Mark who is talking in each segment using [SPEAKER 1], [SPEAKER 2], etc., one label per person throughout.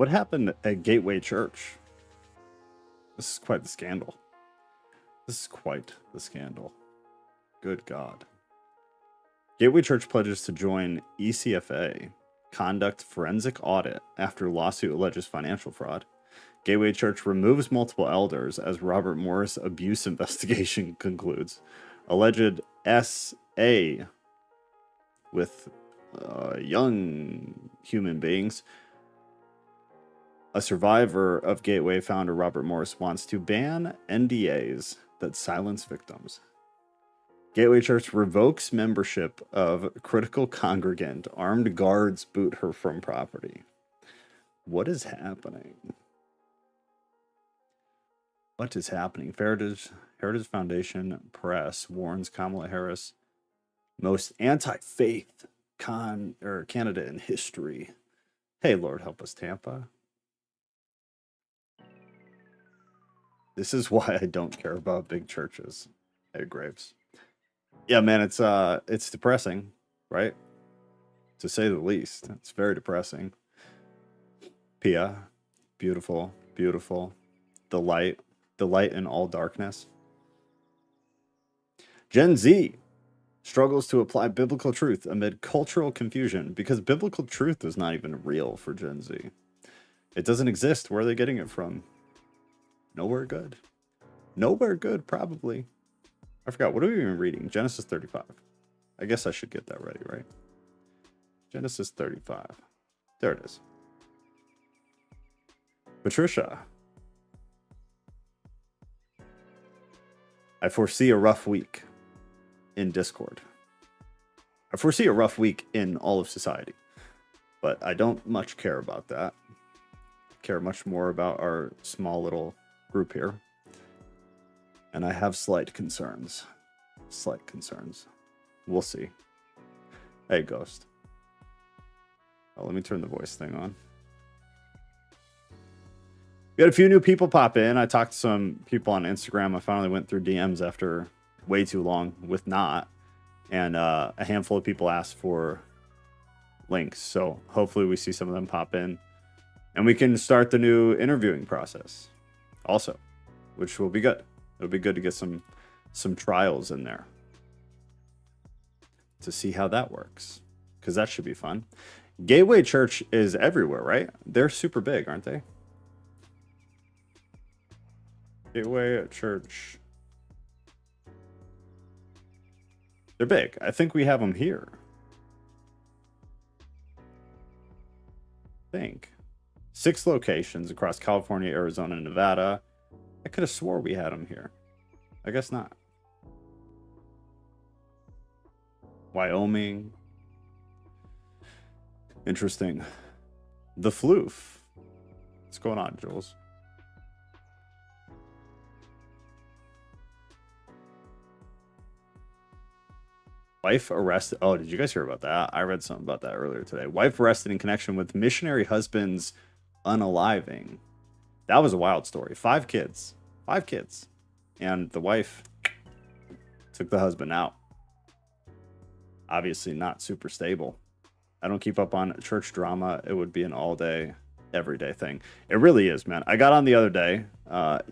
[SPEAKER 1] What happened at Gateway Church? This is quite the scandal. This is quite the scandal. Good God. Gateway Church pledges to join ECFA, conduct forensic audit after lawsuit alleges financial fraud. Gateway Church removes multiple elders as Robert Morris abuse investigation concludes. Alleged SA with young human beings. A survivor of Gateway founder Robert Morris wants to ban NDAs that silence victims. Gateway Church revokes membership of critical congregant. Armed guards boot her from property. What is happening? What is happening? Heritage Foundation Press warns Kamala Harris most anti-faith candidate in history. Hey, Lord help us, Tampa. This is why I don't care about big churches. Hey, Graves. Yeah, man, it's depressing, right? To say the least. It's very depressing. Pia, beautiful, beautiful. The light in all darkness. Gen Z struggles to apply biblical truth amid cultural confusion because biblical truth is not even real for Gen Z. It doesn't exist. Where are they getting it from? Nowhere good. Nowhere good, probably. I forgot. What are we even reading? Genesis 35. I guess I should get that ready, right? Genesis 35. There it is. Patricia. I foresee a rough week in Discord. I foresee a rough week in all of society. But I don't much care about that. I care much more about our small little group here. And I have slight concerns. Slight concerns. We'll see. Hey, Ghost. Oh, let me turn the voice thing on. We had a few new people pop in. I talked to some people on Instagram. I finally went through DMs after way too long with not. And a handful of people asked for links. So hopefully we see some of them pop in. And we can start the new interviewing process also, which will be good. It'll be good to get some trials in there to see how that works, because that should be fun. Gateway Church is everywhere, right? They're super big, aren't they? Gateway Church. They're big. I think we have them here. I think 6 locations across California, Arizona, and Nevada. I could have swore we had them here. I guess not. Wyoming. Interesting. The Floof. What's going on, Jules? Wife arrested. Oh, did you guys hear about that? I read something about that earlier today. Wife arrested in connection with missionary husband's unaliving. That was a wild story. 5 kids. 5 kids. And the wife took the husband out. Obviously not super stable. I don't keep up on church drama. It would be an all day, everyday thing. It really is, man. I got on the other day,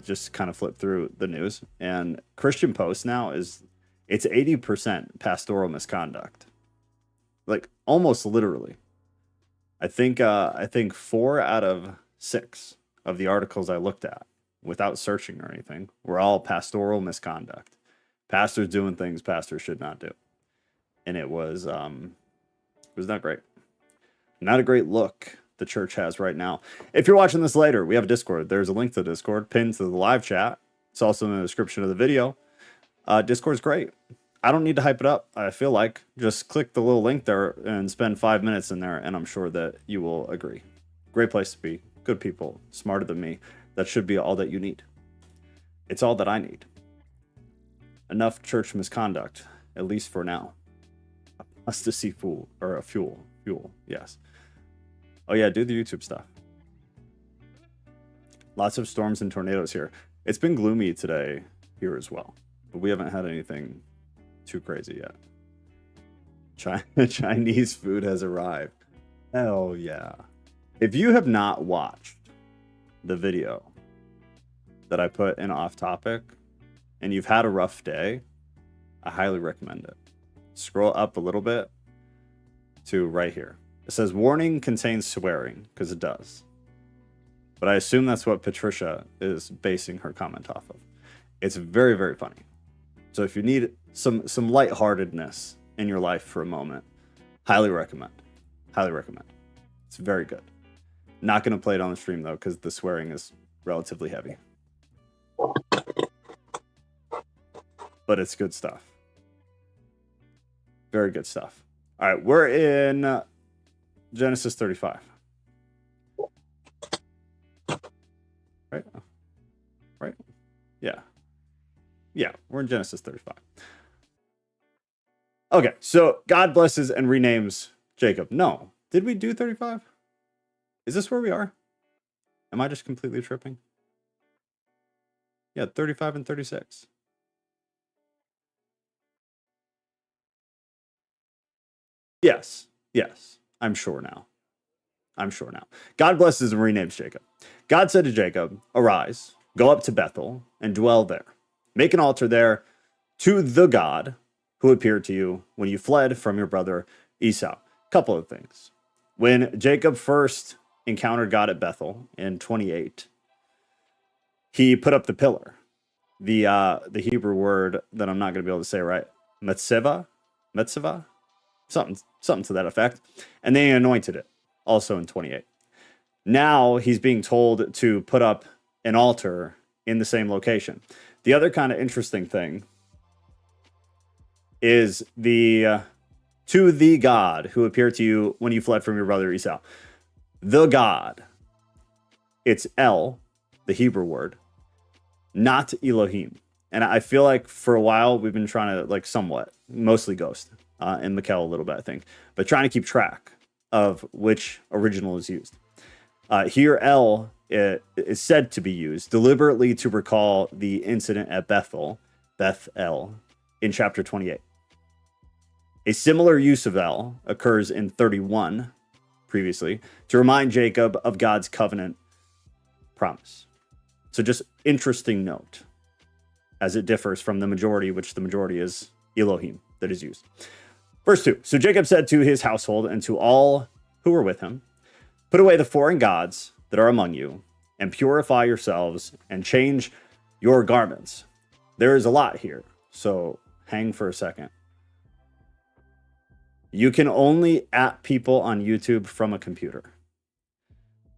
[SPEAKER 1] just kind of flipped through the news, and Christian Post now it's 80% pastoral misconduct. Like almost literally. I think 4 out of 6 of the articles I looked at, without searching or anything, were all pastoral misconduct. Pastors doing things pastors should not do. And it was not great. Not a great look the church has right now. If you're watching this later, we have a Discord. There's a link to the Discord pinned to the live chat. It's also in the description of the video. Discord's great. I don't need to hype it up. I feel like just click the little link there and spend 5 minutes in there, and I'm sure that you will agree. Great place to be. Good people, smarter than me. That should be all that you need. It's all that I need. Enough church misconduct, at least for now. Apostasy fuel, yes. Oh yeah, do the YouTube stuff. Lots of storms and tornadoes here. It's been gloomy today here as well, but we haven't had anything too crazy yet. Chinese food has arrived. Hell yeah. If you have not watched the video that I put in Off Topic and you've had a rough day, I highly recommend it. Scroll up a little bit to right here. It says warning contains swearing, because it does. But I assume that's what Patricia is basing her comment off of. It's very, very funny. So if you need some lightheartedness in your life for a moment, highly recommend. Highly recommend. It's very good. Not going to play it on the stream, though, because the swearing is relatively heavy. But it's good stuff. Very good stuff. All right, we're in Genesis 35. Right? Right? Yeah. Yeah, we're in Genesis 35. Okay, so God blesses and renames Jacob. No. Did we do 35? Is this where we are? Am I just completely tripping? Yeah, 35 and 36. Yes. I'm sure now. God blesses and renames Jacob. God said to Jacob, arise, go up to Bethel and dwell there. Make an altar there to the God who appeared to you when you fled from your brother Esau. Couple of things. When Jacob first encountered God at Bethel in 28, he put up the pillar. The Hebrew word that I'm not going to be able to say right, metzeva, something to that effect, and they anointed it, also in 28. Now he's being told to put up an altar in the same location. The other kind of interesting thing is the to the God who appeared to you when you fled from your brother Esau. The God. It's El, the Hebrew word, not Elohim. And I feel like for a while we've been trying to, like, somewhat, mostly Ghost and Mikkel a little bit, I think, but trying to keep track of which original is used. Here, El is said to be used deliberately to recall the incident at Bethel, in chapter 28. A similar use of El occurs in 31 previously to remind Jacob of God's covenant promise. So just interesting note, as it differs from the majority, which the majority is Elohim that is used. Verse 2. So Jacob said to his household and to all who were with him, put away the foreign gods that are among you and purify yourselves and change your garments. There is a lot here, so hang for a second. You can only at people on YouTube from a computer.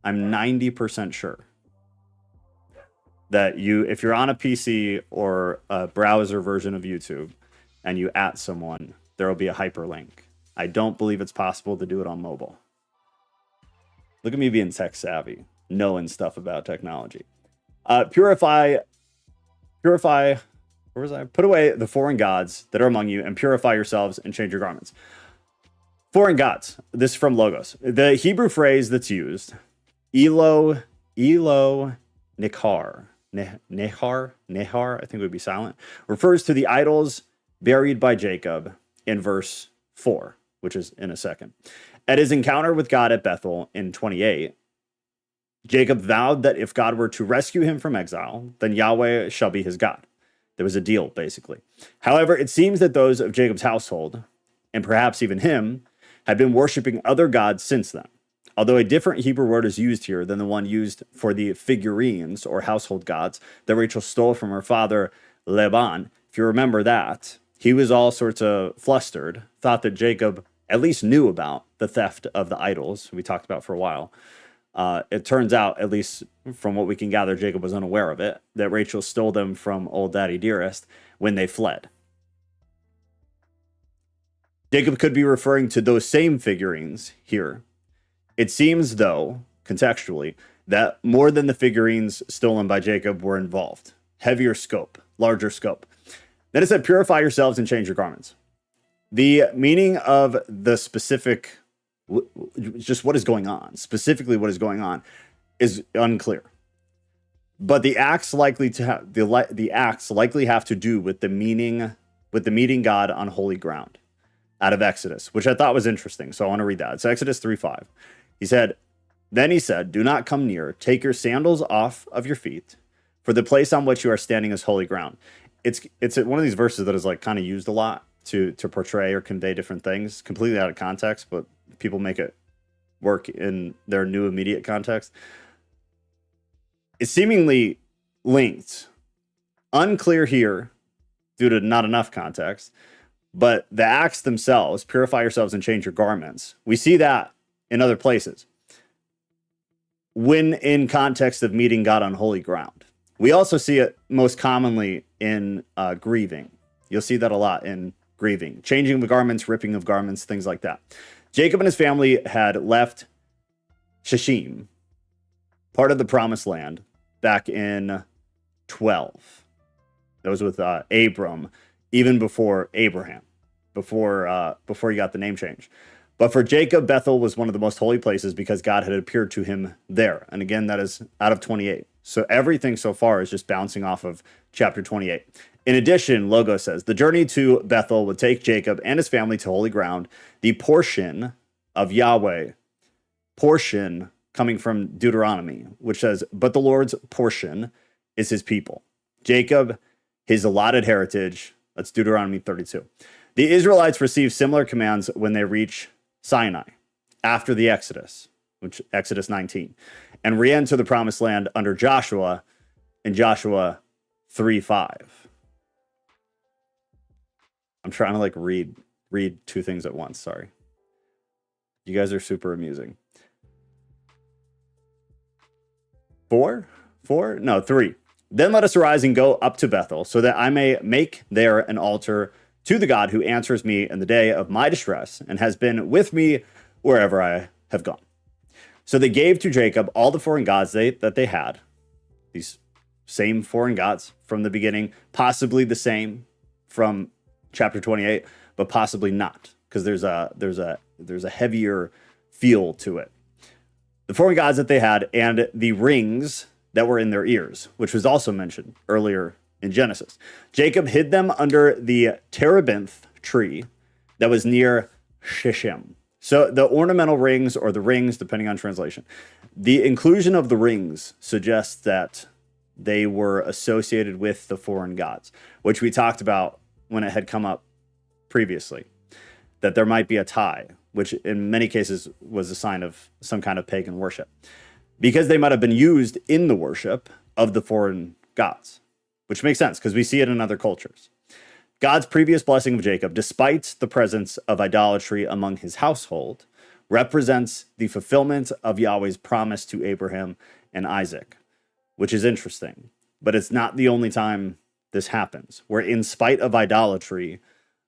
[SPEAKER 1] I'm 90% sure that if you're on a PC or a browser version of YouTube and you at someone, there will be a hyperlink. I don't believe it's possible to do it on mobile. Look at me being tech savvy, knowing stuff about technology. Purify, where was I? Put away the foreign gods that are among you and purify yourselves and change your garments. Foreign gods. This is from Logos. The Hebrew phrase that's used, Nehar, I think it would be silent, refers to the idols buried by Jacob in verse 4, which is in a second. At his encounter with God at Bethel in 28, Jacob vowed that if God were to rescue him from exile, then Yahweh shall be his God. There was a deal, basically. However, it seems that those of Jacob's household, and perhaps even him, had been worshiping other gods since then. Although a different Hebrew word is used here than the one used for the figurines or household gods that Rachel stole from her father Laban. If you remember that, he was all sorts of flustered, thought that Jacob at least knew about the theft of the idols we talked about for a while. It turns out, at least from what we can gather, Jacob was unaware of it, that Rachel stole them from old daddy dearest when they fled. Jacob could be referring to those same figurines here. It seems, though, contextually, that more than the figurines stolen by Jacob were involved. Heavier scope, larger scope. Then it said, purify yourselves and change your garments. The meaning of the specific, just what is going on, specifically what is going on, is unclear. But the acts likely to have the acts likely have to do with the meeting God on holy ground out of Exodus, which I thought was interesting. So I want to read that. It's Exodus 3:5. He said, Then he said, do not come near. Take your sandals off of your feet, for the place on which you are standing is holy ground. It's one of these verses that is like kind of used a lot to portray or convey different things, completely out of context, but people make it work in their new immediate context. It's seemingly linked. Unclear here due to not enough context, but the acts themselves, purify yourselves and change your garments. We see that in other places when in context of meeting God on holy ground. We also see it most commonly in grieving. You'll see that a lot in grieving, changing the garments, ripping of garments, things like that. Jacob and his family had left Shechem, part of the promised land, back in 12. That was with Abram, even before Abraham, before he got the name change. But for Jacob, Bethel was one of the most holy places because God had appeared to him there. And again, that is out of 28. So everything so far is just bouncing off of chapter 28. In addition, Logos says, the journey to Bethel would take Jacob and his family to holy ground, the portion of Yahweh, portion coming from Deuteronomy, which says, but the Lord's portion is his people. Jacob, his allotted heritage, that's Deuteronomy 32. The Israelites receive similar commands when they reach Sinai after the Exodus, which Exodus 19, and re-enter the promised land under Joshua in Joshua 3:5. I'm trying to like read two things at once. Sorry. You guys are super amusing. 4? No, 3. Then let us arise and go up to Bethel, so that I may make there an altar to the God who answers me in the day of my distress and has been with me wherever I have gone. So they gave to Jacob all the foreign gods that they had, these same foreign gods from the beginning, possibly the same from chapter 28, but possibly not, because there's a heavier feel to it. The foreign gods that they had and the rings that were in their ears, which was also mentioned earlier in Genesis. Jacob hid them under the terebinth tree that was near Shechem. So the ornamental rings, or the rings, depending on translation, the inclusion of the rings suggests that they were associated with the foreign gods, which we talked about when it had come up previously, that there might be a tie, which in many cases was a sign of some kind of pagan worship, because they might have been used in the worship of the foreign gods. Which makes sense because we see it in other cultures. God's previous blessing of Jacob, despite the presence of idolatry among his household, represents the fulfillment of Yahweh's promise to Abraham and Isaac, which is interesting. But it's not the only time this happens, where in spite of idolatry,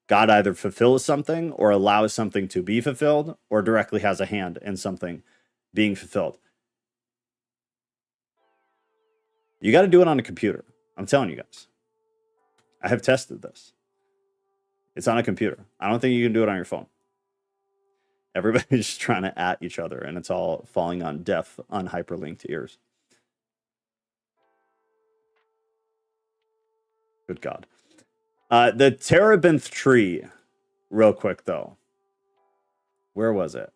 [SPEAKER 1] God either fulfills something or allows something to be fulfilled or directly has a hand in something being fulfilled. You got to do it on a computer. I'm telling you guys. I have tested this. It's on a computer. I don't think you can do it on your phone. Everybody's just trying to at each other, and it's all falling on deaf, unhyperlinked ears. Good God. The terebinth tree, real quick, though. Where was it?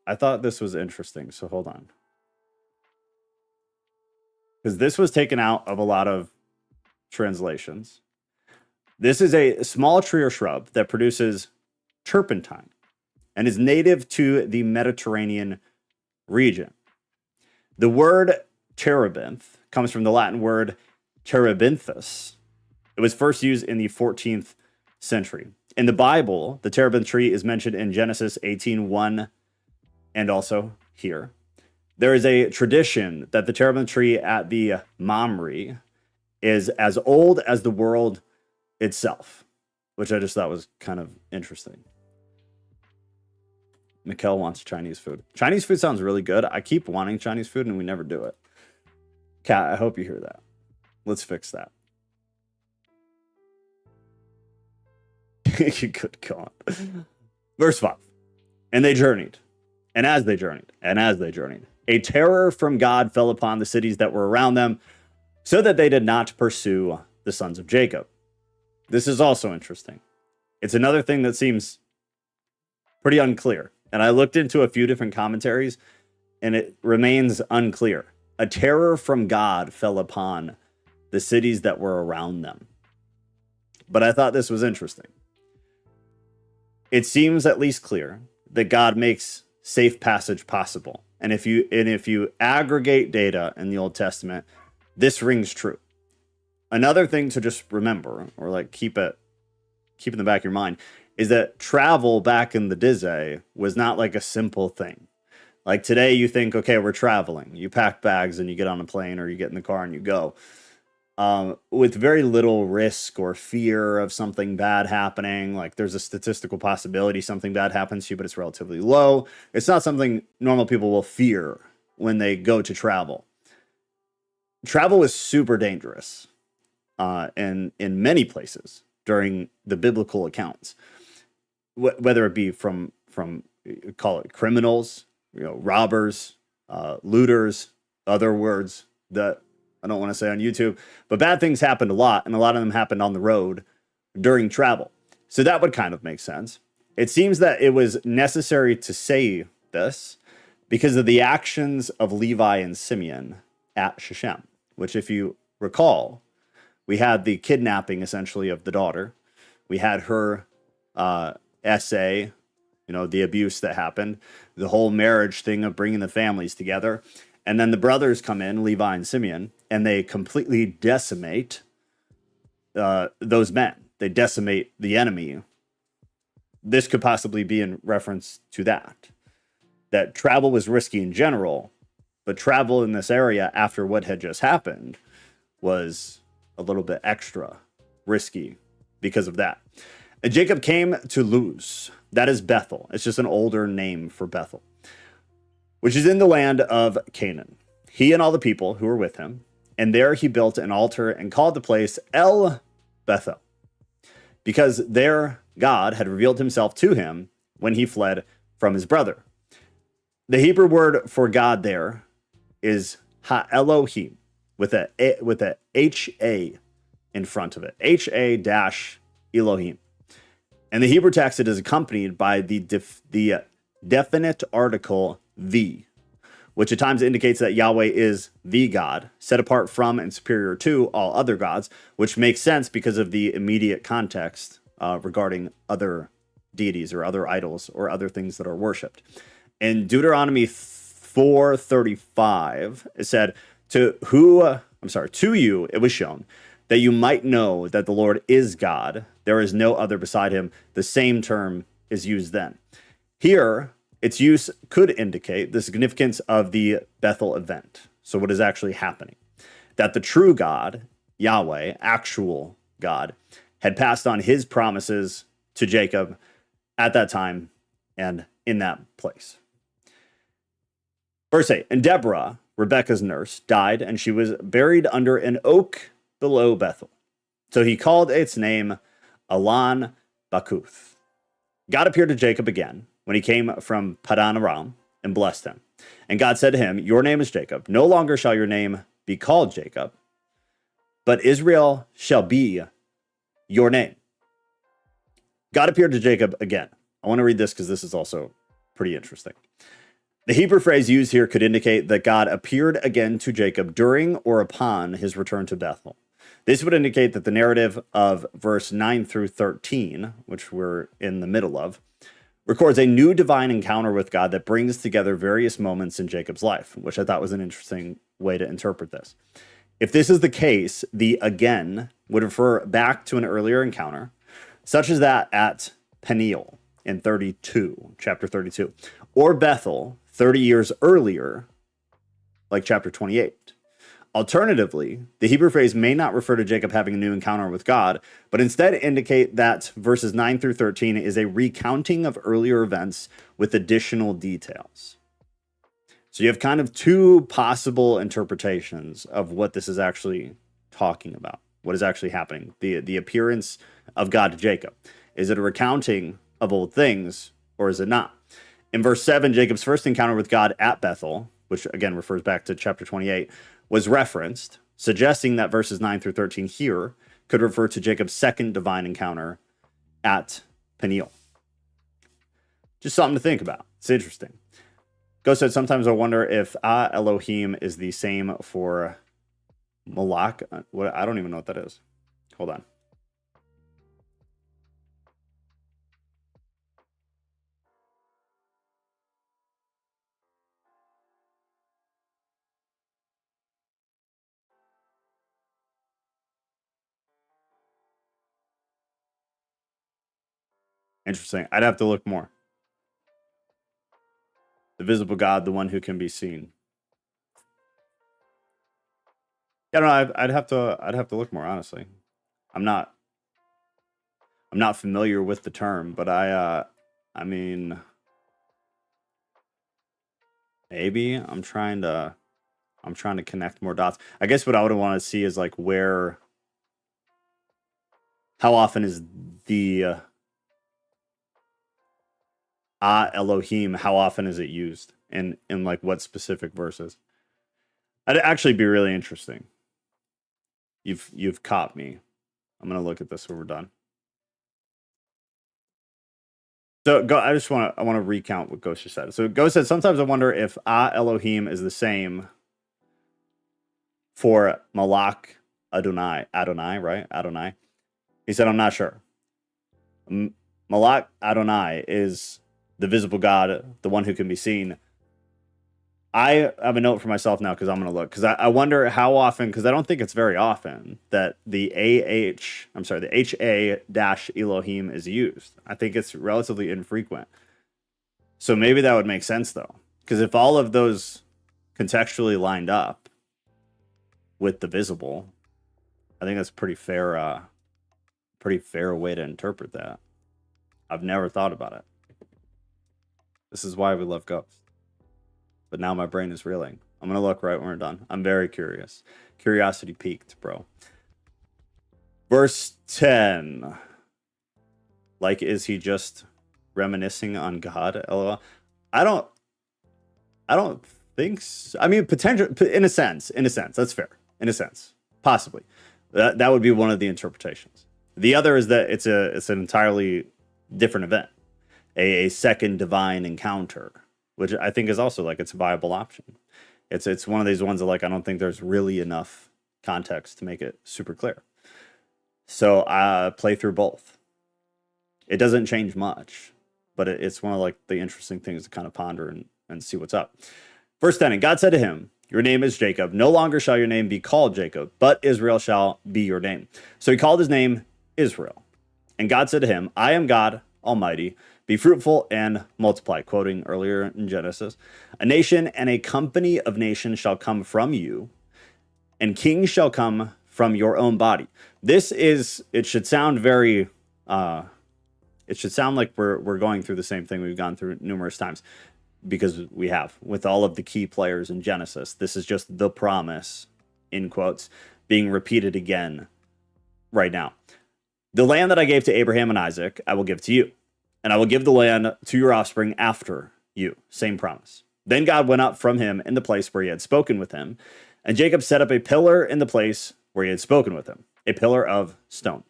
[SPEAKER 1] I thought this was interesting, so hold on. Because this was taken out of a lot of translations. This is a small tree or shrub that produces turpentine and is native to the Mediterranean region. The word terebinth comes from the Latin word terebinthus. It was first used in the 14th century. In the Bible, the terebinth tree is mentioned in Genesis 18:1 and also here. There is a tradition that the terebinth tree at the Mamre is as old as the world itself, which I just thought was kind of interesting. Mikkel wants Chinese food. Chinese food sounds really good. I keep wanting Chinese food and we never do it. Kat, I hope you hear that. Let's fix that. Good God. Verse 5. And they journeyed. And as they journeyed. And as they journeyed. A terror from God fell upon the cities that were around them, so that they did not pursue the sons of Jacob. This is also interesting. It's another thing that seems pretty unclear. And I looked into a few different commentaries, and it remains unclear. A terror from God fell upon the cities that were around them. But I thought this was interesting. It seems at least clear that God makes safe passage possible. And if you aggregate data in the Old Testament, this rings true. Another thing to just remember, or like keep in the back of your mind, is that travel back in the day was not like a simple thing. Like today you think, okay, we're traveling. You pack bags and you get on a plane, or you get in the car and you go. With very little risk or fear of something bad happening. Like there's a statistical possibility something bad happens to you, but it's relatively low. It's not something normal people will fear when they go to travel. Travel was super dangerous in many places during the biblical accounts, whether it be from call it criminals, robbers, looters, other words that I don't want to say on YouTube, but bad things happened a lot, and a lot of them happened on the road during travel. So that would kind of make sense. It seems that it was necessary to say this because of the actions of Levi and Simeon at Shechem, which, if you recall, we had the kidnapping essentially of the daughter. We had her essay, the abuse that happened, the whole marriage thing of bringing the families together. And then the brothers come in, Levi and Simeon, and they completely decimate those men. They decimate the enemy. This could possibly be in reference to that travel was risky in general, but travel in this area after what had just happened was a little bit extra risky because of that. And Jacob came to Luz. That is Bethel. It's just an older name for Bethel, which is in the land of Canaan. He and all the people who were with him, and there he built an altar and called the place El Bethel, because there God had revealed himself to him when he fled from his brother. The Hebrew word for God there is Ha-Elohim, with a H-A in front of it, H-A-Elohim. And the Hebrew text, it is accompanied by the definite article the, which at times indicates that Yahweh is the God, set apart from and superior to all other gods, which makes sense because of the immediate context regarding other deities or other idols or other things that are worshipped. In Deuteronomy 4:35, it said, to you it was shown that you might know that the Lord is God. There is no other beside him. The same term is used then. Here, its use could indicate the significance of the Bethel event. So what is actually happening? That the true God, Yahweh, actual God, had passed on his promises to Jacob at that time and in that place. Verse 8, and Deborah, Rebekah's nurse, died, and she was buried under an oak below Bethel. So he called its name Alan Bakuth. God appeared to Jacob again when he came from Padan Aram and blessed him. And God said to him, your name is Jacob. No longer shall your name be called Jacob, but Israel shall be your name. God appeared to Jacob again. I want to read this because this is also pretty interesting. The Hebrew phrase used here could indicate that God appeared again to Jacob during or upon his return to Bethel. This would indicate that the narrative of verse 9 through 13, which we're in the middle of, records a new divine encounter with God that brings together various moments in Jacob's life, which I thought was an interesting way to interpret this. If this is the case, the again would refer back to an earlier encounter, such as that at Peniel in chapter 32, or Bethel 30 years earlier, like chapter 28. Alternatively, the Hebrew phrase may not refer to Jacob having a new encounter with God, but instead indicate that verses 9 through 13 is a recounting of earlier events with additional details. So you have kind of two possible interpretations of what this is actually talking about, what is actually happening, the appearance of God to Jacob. Is it a recounting of old things, or is it not? In verse 7, Jacob's first encounter with God at Bethel, which again refers back to chapter 28, was referenced, suggesting that verses 9 through 13 here could refer to Jacob's second divine encounter at Peniel. Just something to think about. It's interesting. Ghost said, sometimes I wonder if Elohim is the same for Malak. What? I don't even know what that is. Hold on. Interesting. I'd have to look more. The visible God, the one who can be seen. Yeah, no, I'd have to look more, honestly. I'm not familiar with the term, but I mean, maybe I'm trying to connect more dots. I guess what I would want to see is like how often is the Elohim, how often is it used in like what specific verses? That'd actually be really interesting. You've caught me. I'm gonna look at this when we're done. So go. I want to recount what Ghost just said. So Ghost said, sometimes I wonder if Elohim is the same for Malak Adonai, right? Adonai. He said, I'm not sure. Malak Adonai is the visible God, the one who can be seen. I have a note for myself now because I'm going to look. Because I wonder how often, because I don't think it's very often, that the HA-Elohim is used. I think it's relatively infrequent. So maybe that would make sense, though. Because if all of those contextually lined up with the visible, I think that's pretty fair way to interpret that. I've never thought about it. This is why we love Ghost. But now my brain is reeling. I'm going to look right when we're done. I'm very curious. Curiosity peaked, bro. Verse 10. Like, is he just reminiscing on God? LOL. I don't think so. I mean, potential, in a sense, that's fair. In a sense, possibly. That would be one of the interpretations. The other is that it's an entirely different event. A second divine encounter, which I think is also like it's a viable option. It's one of these ones that like I don't think there's really enough context to make it super clear. So I play through both. It doesn't change much, but it's one of like the interesting things to kind of ponder and see what's up. Verse 10, and God said to him, your name is Jacob. No longer shall your name be called Jacob, but Israel shall be your name. So he called his name Israel. And God said to him, I am God Almighty. Be fruitful and multiply, quoting earlier in Genesis. A nation and a company of nations shall come from you, and kings shall come from your own body. It should sound very, it should sound like we're going through the same thing we've gone through numerous times, because we have, with all of the key players in Genesis. This is just the promise, in quotes, being repeated again right now. The land that I gave to Abraham and Isaac, I will give to you. And I will give the land to your offspring after you. Same promise. Then God went up from him in the place where he had spoken with him. And Jacob set up a pillar in the place where he had spoken with him, a pillar of stone.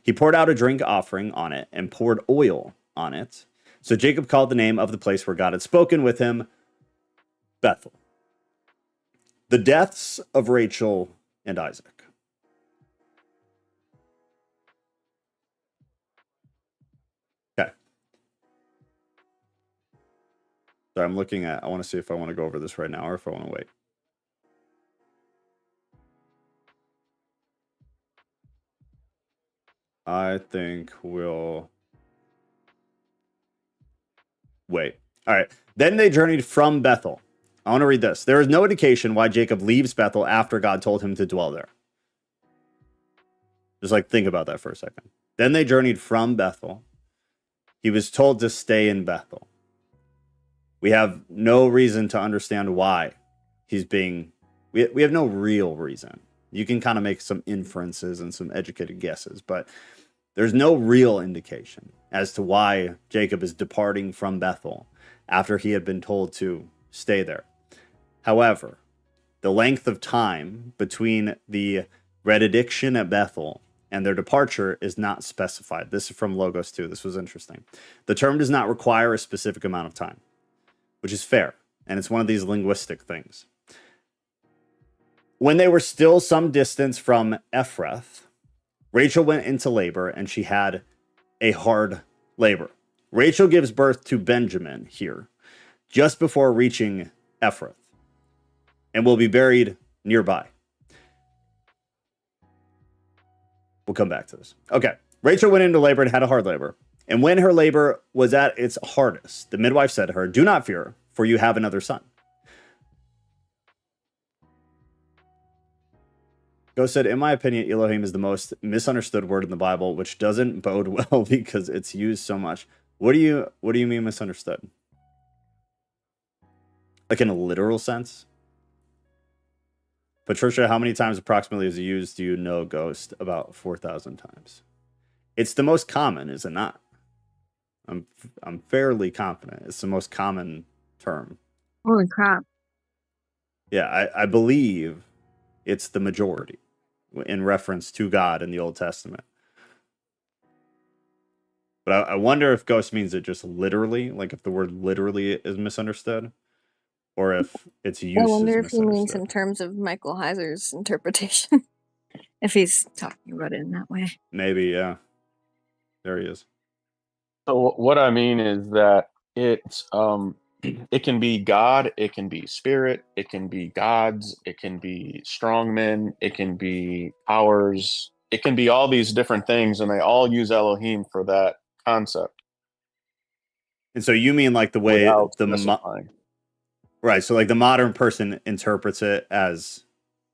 [SPEAKER 1] He poured out a drink offering on it and poured oil on it. So Jacob called the name of the place where God had spoken with him Bethel. The deaths of Rachel and Isaac. So I'm looking at, I want to see if I want to go over this right now or if I want to wait. I think we'll wait. All right. Then they journeyed from Bethel. I want to read this. There is no indication why Jacob leaves Bethel after God told him to dwell there. Just like think about that for a second. Then they journeyed from Bethel. He was told to stay in Bethel. We have no reason to understand why he's being... We have no real reason. You can kind of make some inferences and some educated guesses, but there's no real indication as to why Jacob is departing from Bethel after he had been told to stay there. However, the length of time between the redediction at Bethel and their departure is not specified. This is from Logos 2. This was interesting. The term does not require a specific amount of time, which is fair. and it's one of these linguistic things. When they were still some distance from Ephrath, Rachel went into labor, and she had a hard labor. Rachel gives birth to Benjamin here, just before reaching Ephrath, and will be buried nearby. We'll come back to this. Okay. Rachel went into labor and had a hard labor. And when her labor was at its hardest, the midwife said to her, "Do not fear, for you have another son." Ghost said, "In my opinion, Elohim is the most misunderstood word in the Bible, which doesn't bode well because it's used so much." What do you mean misunderstood? Like in a literal sense? Patricia, how many times approximately is it used? Do you know, Ghost? About 4,000 times. It's the most common, is it not? I'm fairly confident it's the most common term.
[SPEAKER 2] Holy crap.
[SPEAKER 1] Yeah, I believe it's the majority in reference to God in the Old Testament. But I wonder if Ghost means it just literally, like if the word literally is misunderstood, or if its use
[SPEAKER 2] I wonder
[SPEAKER 1] is
[SPEAKER 2] if he means
[SPEAKER 1] misunderstood.
[SPEAKER 2] in terms of Michael Heiser's interpretation. If he's talking about it in that way.
[SPEAKER 1] Maybe, yeah. There he is.
[SPEAKER 3] So what I mean is that it's it can be God, it can be spirit, it can be gods, it can be strongmen, it can be powers, it can be all these different things, and they all use Elohim for that concept.
[SPEAKER 1] And so you mean like the way
[SPEAKER 3] without
[SPEAKER 1] the
[SPEAKER 3] specifying.
[SPEAKER 1] right? So like the modern person interprets it as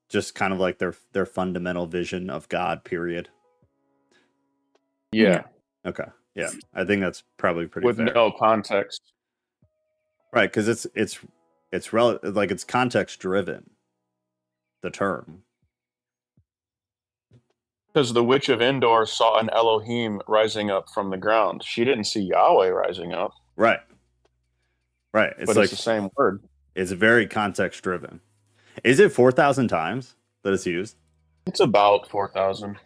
[SPEAKER 1] just kind of like their fundamental vision of God. Period.
[SPEAKER 3] Yeah,
[SPEAKER 1] Okay. Yeah, I think that's probably pretty
[SPEAKER 3] with
[SPEAKER 1] fair.
[SPEAKER 3] no context.
[SPEAKER 1] Right, because it's like it's context driven. The term.
[SPEAKER 3] Because the witch of Endor saw an Elohim rising up from the ground. She didn't see Yahweh rising up.
[SPEAKER 1] Right. Right. It's
[SPEAKER 3] but
[SPEAKER 1] like
[SPEAKER 3] it's the same word.
[SPEAKER 1] It's very context driven. Is it 4,000 times that it's used?
[SPEAKER 3] It's about 4,000.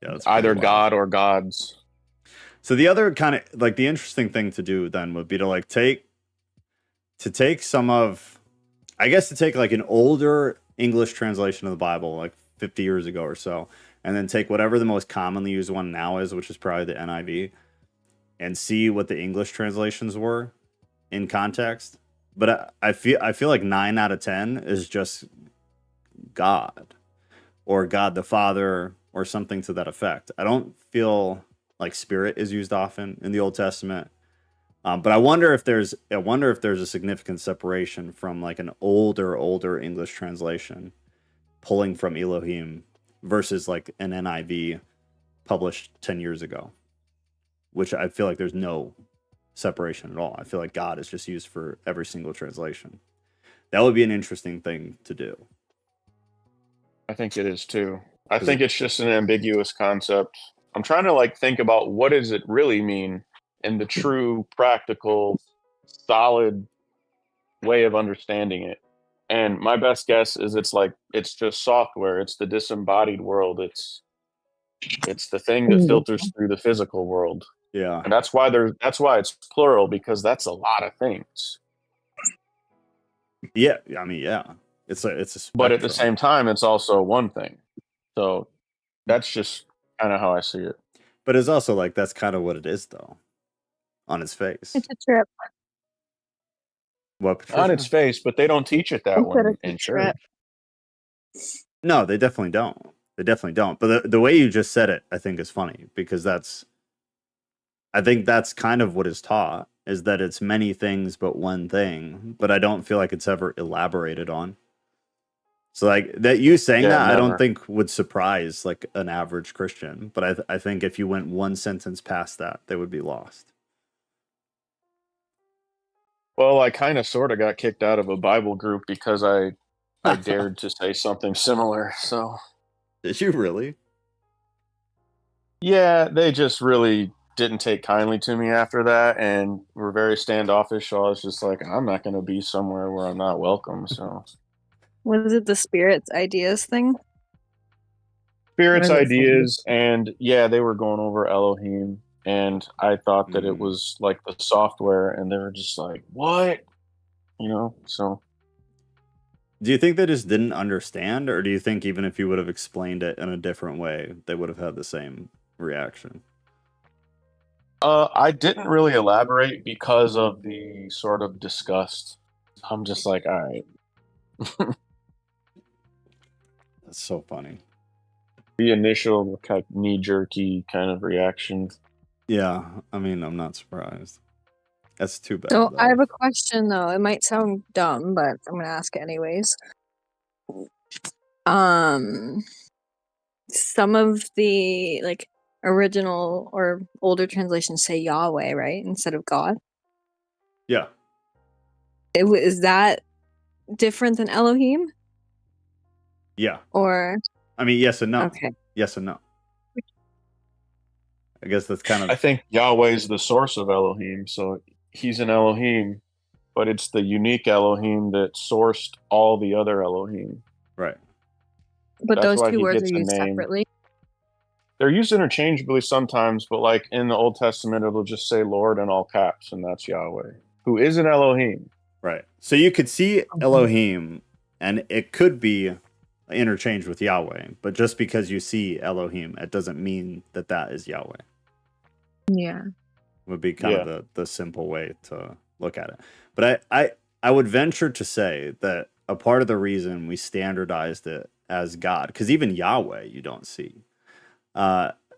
[SPEAKER 1] Yeah, that's
[SPEAKER 3] either
[SPEAKER 1] wild.
[SPEAKER 3] God or gods.
[SPEAKER 1] So the other kind of like the interesting thing to do then would be to like take some of, I guess to take like an older English translation of the Bible, like 50 years ago or so, and then take whatever the most commonly used one now is, which is probably the NIV, and see what the English translations were in context. But I feel like 9 out of 10 is just God or God the Father or something to that effect. I don't feel like spirit is used often in the Old Testament. But I wonder if there's a significant separation from like an older English translation pulling from Elohim versus like an NIV published 10 years ago, which I feel like there's no separation at all. I feel like God is just used for every single translation. That would be an interesting thing to do.
[SPEAKER 3] I think it is too. I think it's just an ambiguous concept. I'm trying to like think about what does it really mean in the true, practical, solid way of understanding it. And my best guess is it's just software. It's the disembodied world. It's the thing that filters through the physical world.
[SPEAKER 1] Yeah.
[SPEAKER 3] And that's why it's plural, because that's a lot of things.
[SPEAKER 1] Yeah, I mean, yeah. It's a spectrum.
[SPEAKER 3] But at the same time, it's also one thing. So that's just kind of how I see it.
[SPEAKER 1] But it's also like that's kind of what it is, though, on its face.
[SPEAKER 2] It's a trip.
[SPEAKER 1] What, Patricia?
[SPEAKER 3] On its face, but they don't teach it that way in church.
[SPEAKER 1] No, they definitely don't. They definitely don't. But the way you just said it, I think, is funny because I think that's kind of what is taught, is that it's many things but one thing. But I don't feel like it's ever elaborated on. So like that you saying that, never. I don't think would surprise like an average Christian. But I think if you went one sentence past that, they would be lost.
[SPEAKER 3] Well, I kind of sort of got kicked out of a Bible group because I dared to say something similar. So
[SPEAKER 1] did you really?
[SPEAKER 3] Yeah, they just really didn't take kindly to me after that and were very standoffish. So I was just like, I'm not going to be somewhere where I'm not welcome. So
[SPEAKER 2] was it the spirits ideas thing?
[SPEAKER 3] Spirits ideas, and yeah, they were going over Elohim, and I thought that it was like the software, and they were just like, what? So
[SPEAKER 1] Do you think they just didn't understand, or do you think even if you would have explained it in a different way, they would have had the same reaction?
[SPEAKER 3] I didn't really elaborate because of the sort of disgust. I'm just like, all right.
[SPEAKER 1] That's so funny.
[SPEAKER 3] The initial kind of knee-jerky kind of reaction.
[SPEAKER 1] Yeah, I mean, I'm not surprised. That's too bad.
[SPEAKER 2] So I
[SPEAKER 1] though.
[SPEAKER 2] have a question though. It might sound dumb, but I'm gonna ask it anyways. Some of the like original or older translations say Yahweh, right, instead of God.
[SPEAKER 1] Yeah,
[SPEAKER 2] Is that different than Elohim?
[SPEAKER 1] yeah.
[SPEAKER 2] Or
[SPEAKER 1] I mean, yes and no.
[SPEAKER 2] okay,
[SPEAKER 1] Yes and no. I guess that's kind
[SPEAKER 3] I
[SPEAKER 1] of
[SPEAKER 3] think Yahweh is the source of Elohim, so he's an Elohim, but it's the unique Elohim that sourced all the other Elohim.
[SPEAKER 1] right.
[SPEAKER 2] but
[SPEAKER 3] That's
[SPEAKER 2] those
[SPEAKER 3] why
[SPEAKER 2] two
[SPEAKER 3] he
[SPEAKER 2] words
[SPEAKER 3] gets
[SPEAKER 2] are
[SPEAKER 3] a
[SPEAKER 2] used
[SPEAKER 3] name.
[SPEAKER 2] separately.
[SPEAKER 3] They're used interchangeably sometimes, but like in the Old Testament, it'll just say Lord in all caps, and that's Yahweh, who is an Elohim.
[SPEAKER 1] Right. So you could see Elohim, and it could be interchanged with Yahweh, but just because you see Elohim, it doesn't mean that that is Yahweh.
[SPEAKER 2] Yeah.
[SPEAKER 1] Would be kind of the simple way to look at it. But I would venture to say that a part of the reason we standardized it as God, because even Yahweh you don't see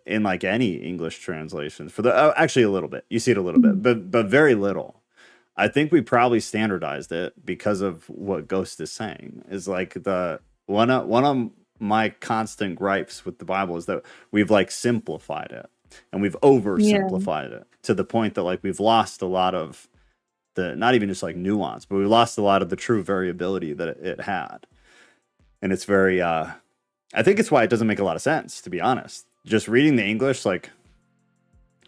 [SPEAKER 1] in like any English translations for the actually a little bit. You see it a little bit, but very little. I think we probably standardized it because of what Ghost is saying. Is like the one of my constant gripes with the Bible is that we've like simplified it and we've oversimplified it to the point that like we've lost a lot of the not even just like nuance, but we lost a lot of the true variability that it had. And it's very I think it's why it doesn't make a lot of sense, to be honest. Just reading the English like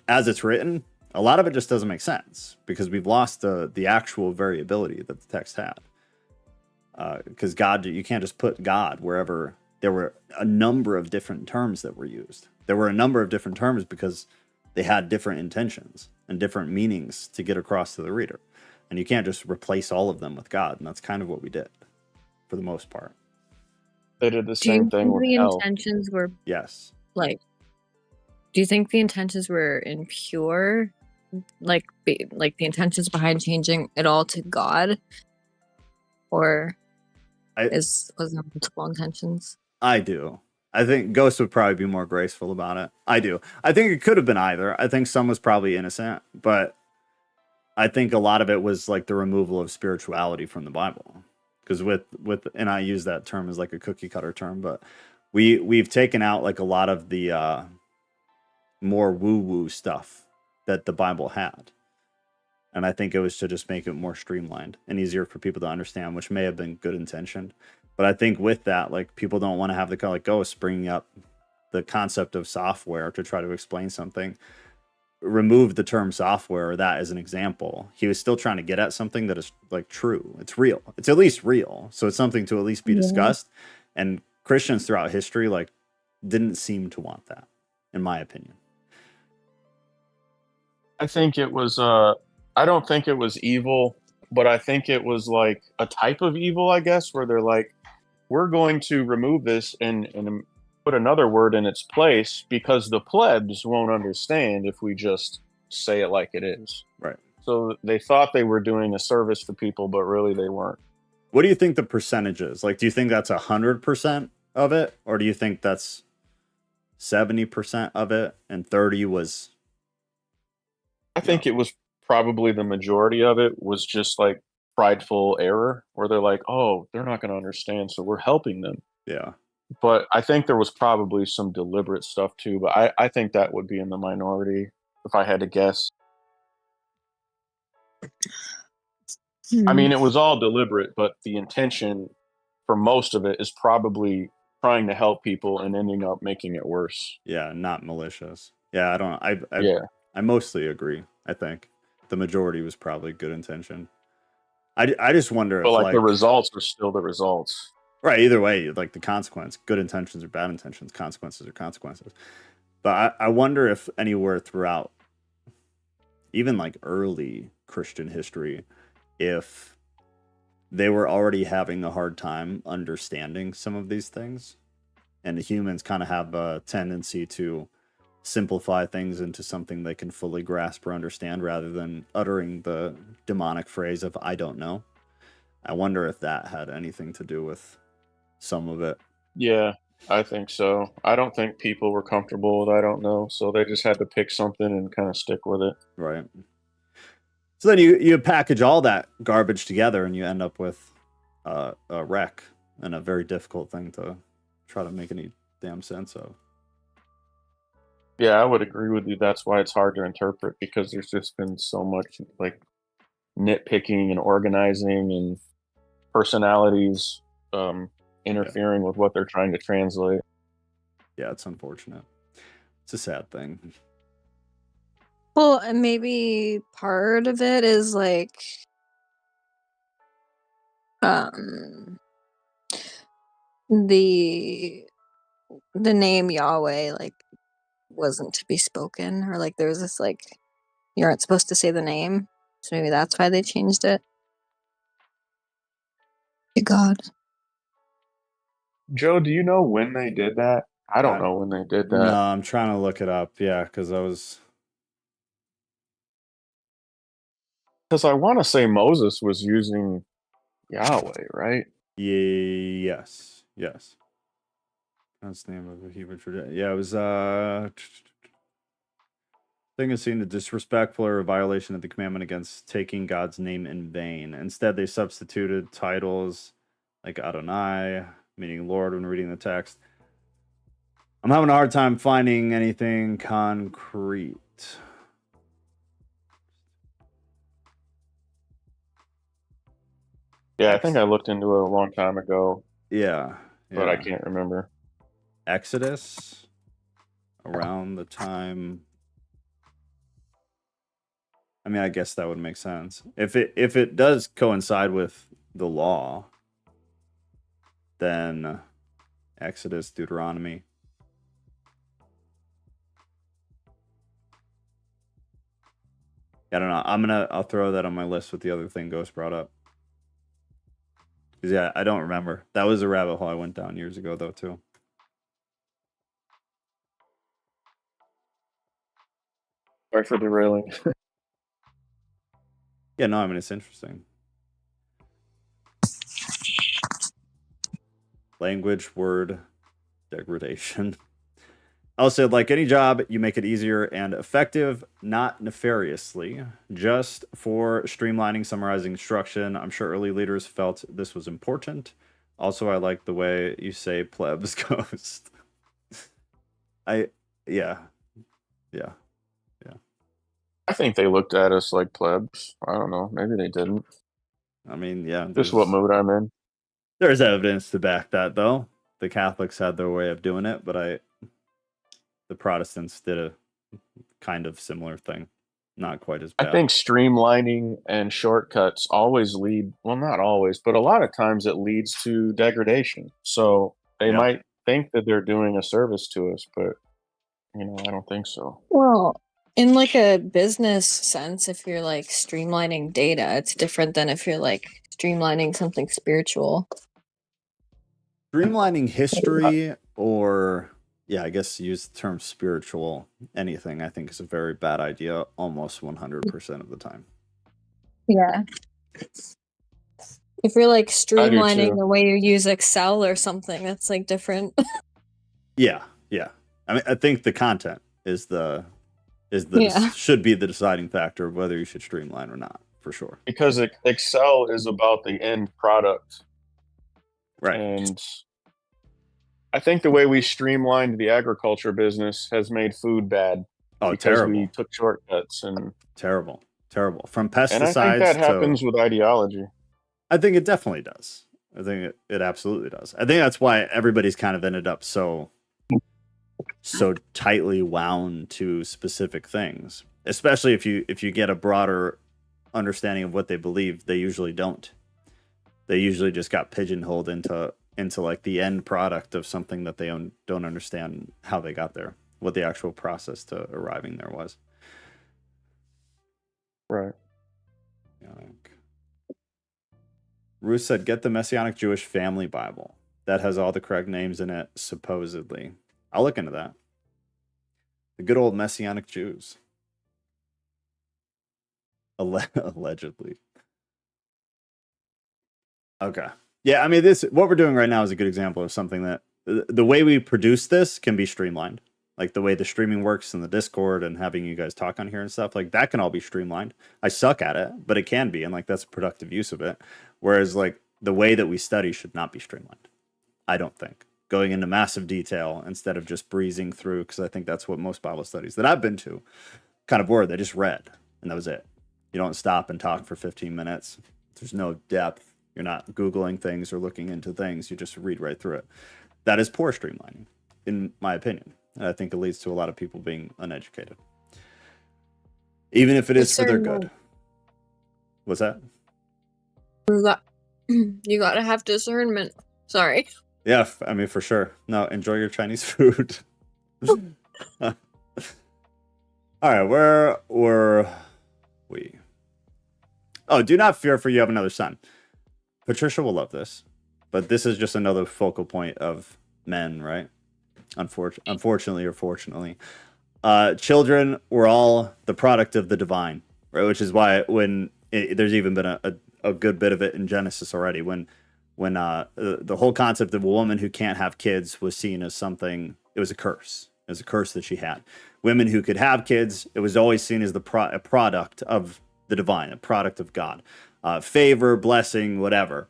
[SPEAKER 1] as it's written, a lot of it just doesn't make sense because we've lost the actual variability that the text had. Because God, you can't just put God wherever there were a number of different terms that were used. There were a number of different terms because they had different intentions and different meanings to get across to the reader. And you can't just replace all of them with God. And that's kind of what we did for the most part.
[SPEAKER 3] They did the
[SPEAKER 2] Do you
[SPEAKER 3] same thing
[SPEAKER 2] think
[SPEAKER 3] with
[SPEAKER 2] the
[SPEAKER 3] hell.
[SPEAKER 2] intentions were
[SPEAKER 1] Yes.
[SPEAKER 2] like? Do you think the intentions were impure? Like the intentions behind changing it all to God, or was there multiple intentions?
[SPEAKER 1] I do. I think Ghost would probably be more graceful about it. I do. I think it could have been either. I think some was probably innocent, but I think a lot of it was like the removal of spirituality from the Bible. Because with and I use that term as like a cookie cutter term, but we've taken out like a lot of the more woo woo stuff that the Bible had. And I think it was to just make it more streamlined and easier for people to understand, which may have been good intention. But I think with that, like people don't want to have the kind of like Ghost bringing up the concept of software to try to explain something. Remove the term software or that as an example. He was still trying to get at something that is like true. It's real. It's at least real. So it's something to at least be discussed. And Christians throughout history like didn't seem to want that, in my opinion.
[SPEAKER 3] I think it was I don't think it was evil, but I think it was like a type of evil, I guess, where they're like, we're going to remove this and put another word in its place because the plebs won't understand if we just say it like it is.
[SPEAKER 1] Right.
[SPEAKER 3] So they thought they were doing a service for people, but really they weren't.
[SPEAKER 1] What do you think the percentage is? Like, do you think that's 100% of it? Or do you think that's 70% of it and 30 was...
[SPEAKER 3] I think it was probably the majority of it was just like prideful error where they're like, oh, they're not going to understand, so we're helping them.
[SPEAKER 1] Yeah.
[SPEAKER 3] But I think there was probably some deliberate stuff too. But I think that would be in the minority if I had to guess. I mean, it was all deliberate, but the intention for most of it is probably trying to help people and ending up making it worse.
[SPEAKER 1] Yeah, not malicious. Yeah, I don't... I mostly agree, I think. The majority was probably good intention. I just wonder
[SPEAKER 3] but
[SPEAKER 1] if
[SPEAKER 3] like the results are still the results.
[SPEAKER 1] Right, either way, like the consequence, good intentions or bad intentions, consequences are consequences. But I wonder if anywhere throughout even like early Christian history, if they were already having a hard time understanding some of these things. And humans kind of have a tendency to simplify things into something they can fully grasp or understand rather than uttering the demonic phrase of "I don't know." I wonder if that had anything to do with some of it.
[SPEAKER 3] Yeah, I think so. I don't think people were comfortable with I don't know, so they just had to pick something and kind of stick with it.
[SPEAKER 1] Right. So then you package all that garbage together and you end up with a wreck and a very difficult thing to try to make any damn sense of.
[SPEAKER 3] Yeah, I would agree with you. That's why it's hard to interpret because there's just been so much like nitpicking and organizing and personalities interfering with what they're trying to translate.
[SPEAKER 1] Yeah, it's unfortunate. It's a sad thing.
[SPEAKER 2] Well, and maybe part of it is like the name Yahweh like wasn't to be spoken, or like there was this like you aren't supposed to say the name, so maybe that's why they changed it to God.
[SPEAKER 3] Joe, do you know when they did that? I don't know when they did that.
[SPEAKER 1] No, I'm trying to look it up. Yeah, because I
[SPEAKER 3] want to say Moses was using Yahweh, right?
[SPEAKER 1] Yes. That's the name of the Hebrew tradition. Yeah, it was thing is seen as disrespectful or a violation of the commandment against taking God's name in vain. Instead, they substituted titles like Adonai, meaning Lord, when reading the text. I'm having a hard time finding anything concrete.
[SPEAKER 3] Yeah, I think I looked into it a long time ago.
[SPEAKER 1] Yeah.
[SPEAKER 3] But I can't remember.
[SPEAKER 1] Exodus, around the time. I mean, I guess that would make sense. If it does coincide with the law, then Exodus, Deuteronomy. I don't know. I'll throw that on my list with the other thing Ghost brought up. Because yeah, I don't remember. That was a rabbit hole I went down years ago though too.
[SPEAKER 3] Sorry for derailing.
[SPEAKER 1] Yeah, no, I mean it's interesting. Language, word, degradation. Also, like any job, you make it easier and effective, not nefariously, just for streamlining, summarizing instruction. I'm sure early leaders felt this was important. Also, I like the way you say plebs Ghost. Yeah.
[SPEAKER 3] I think they looked at us like plebs. I don't know. Maybe they didn't.
[SPEAKER 1] I mean, yeah.
[SPEAKER 3] Just what mood I'm in.
[SPEAKER 1] There's evidence to back that, though. The Catholics had their way of doing it, but the Protestants did a kind of similar thing. Not quite as bad.
[SPEAKER 3] I think streamlining and shortcuts always lead, well, not always, but a lot of times it leads to degradation. So they might think that they're doing a service to us, but, I don't think so.
[SPEAKER 2] Well, in like a business sense, if you're like streamlining data, it's different than if you're like streamlining something spiritual.
[SPEAKER 1] Streamlining history or, I guess use the term spiritual, anything, I think is a very bad idea almost 100% of the time.
[SPEAKER 2] Yeah. If you're like streamlining the way you use Excel or something, that's like different.
[SPEAKER 1] Yeah. I mean, I think the content is should be the deciding factor of whether you should streamline or not, for sure.
[SPEAKER 3] Because Excel is about the end product.
[SPEAKER 1] Right.
[SPEAKER 3] And I think the way we streamlined the agriculture business has made food bad.
[SPEAKER 1] Oh,
[SPEAKER 3] because
[SPEAKER 1] terrible.
[SPEAKER 3] We took shortcuts and
[SPEAKER 1] terrible. From pesticides.
[SPEAKER 3] And I think that happens with ideology.
[SPEAKER 1] I think it definitely does. I think it absolutely does. I think that's why everybody's kind of ended up so tightly wound to specific things. Especially if you get a broader understanding of what they believe, they usually don't. They usually just got pigeonholed into like the end product of something that they don't understand how they got there, what the actual process to arriving there was.
[SPEAKER 3] Right.
[SPEAKER 1] Ruth said, get the Messianic Jewish Family Bible. That has all the correct names in it, supposedly. I'll look into that. The good old Messianic Jews. Allegedly. Okay. Yeah, I mean, what we're doing right now is a good example of something that the way we produce this can be streamlined. Like the way the streaming works in the Discord and having you guys talk on here and stuff, like that can all be streamlined. I suck at it, but it can be, and like that's a productive use of it. Whereas like the way that we study should not be streamlined. I don't think. Going into massive detail instead of just breezing through, because I think that's what most Bible studies that I've been to kind of were. They just read, and that was it. You don't stop and talk for 15 minutes. There's no depth. You're not Googling things or looking into things. You just read right through it. That is poor streamlining, in my opinion. And I think it leads to a lot of people being uneducated. Even if it is for their good. What's that?
[SPEAKER 2] You gotta have discernment. Sorry.
[SPEAKER 1] Yeah, I mean, for sure. No, enjoy your Chinese food. All right, where were we? Oh, do not fear, for you have another son. Patricia will love this, but this is just another focal point of men, right? Unfortunately or fortunately. Children were all the product of the divine, right? Which is why there's even been a good bit of it in Genesis already, when the whole concept of a woman who can't have kids was seen as something, it was a curse. It was a curse that she had. Women who could have kids, it was always seen as a product of the divine, a product of God. Favor, blessing, whatever.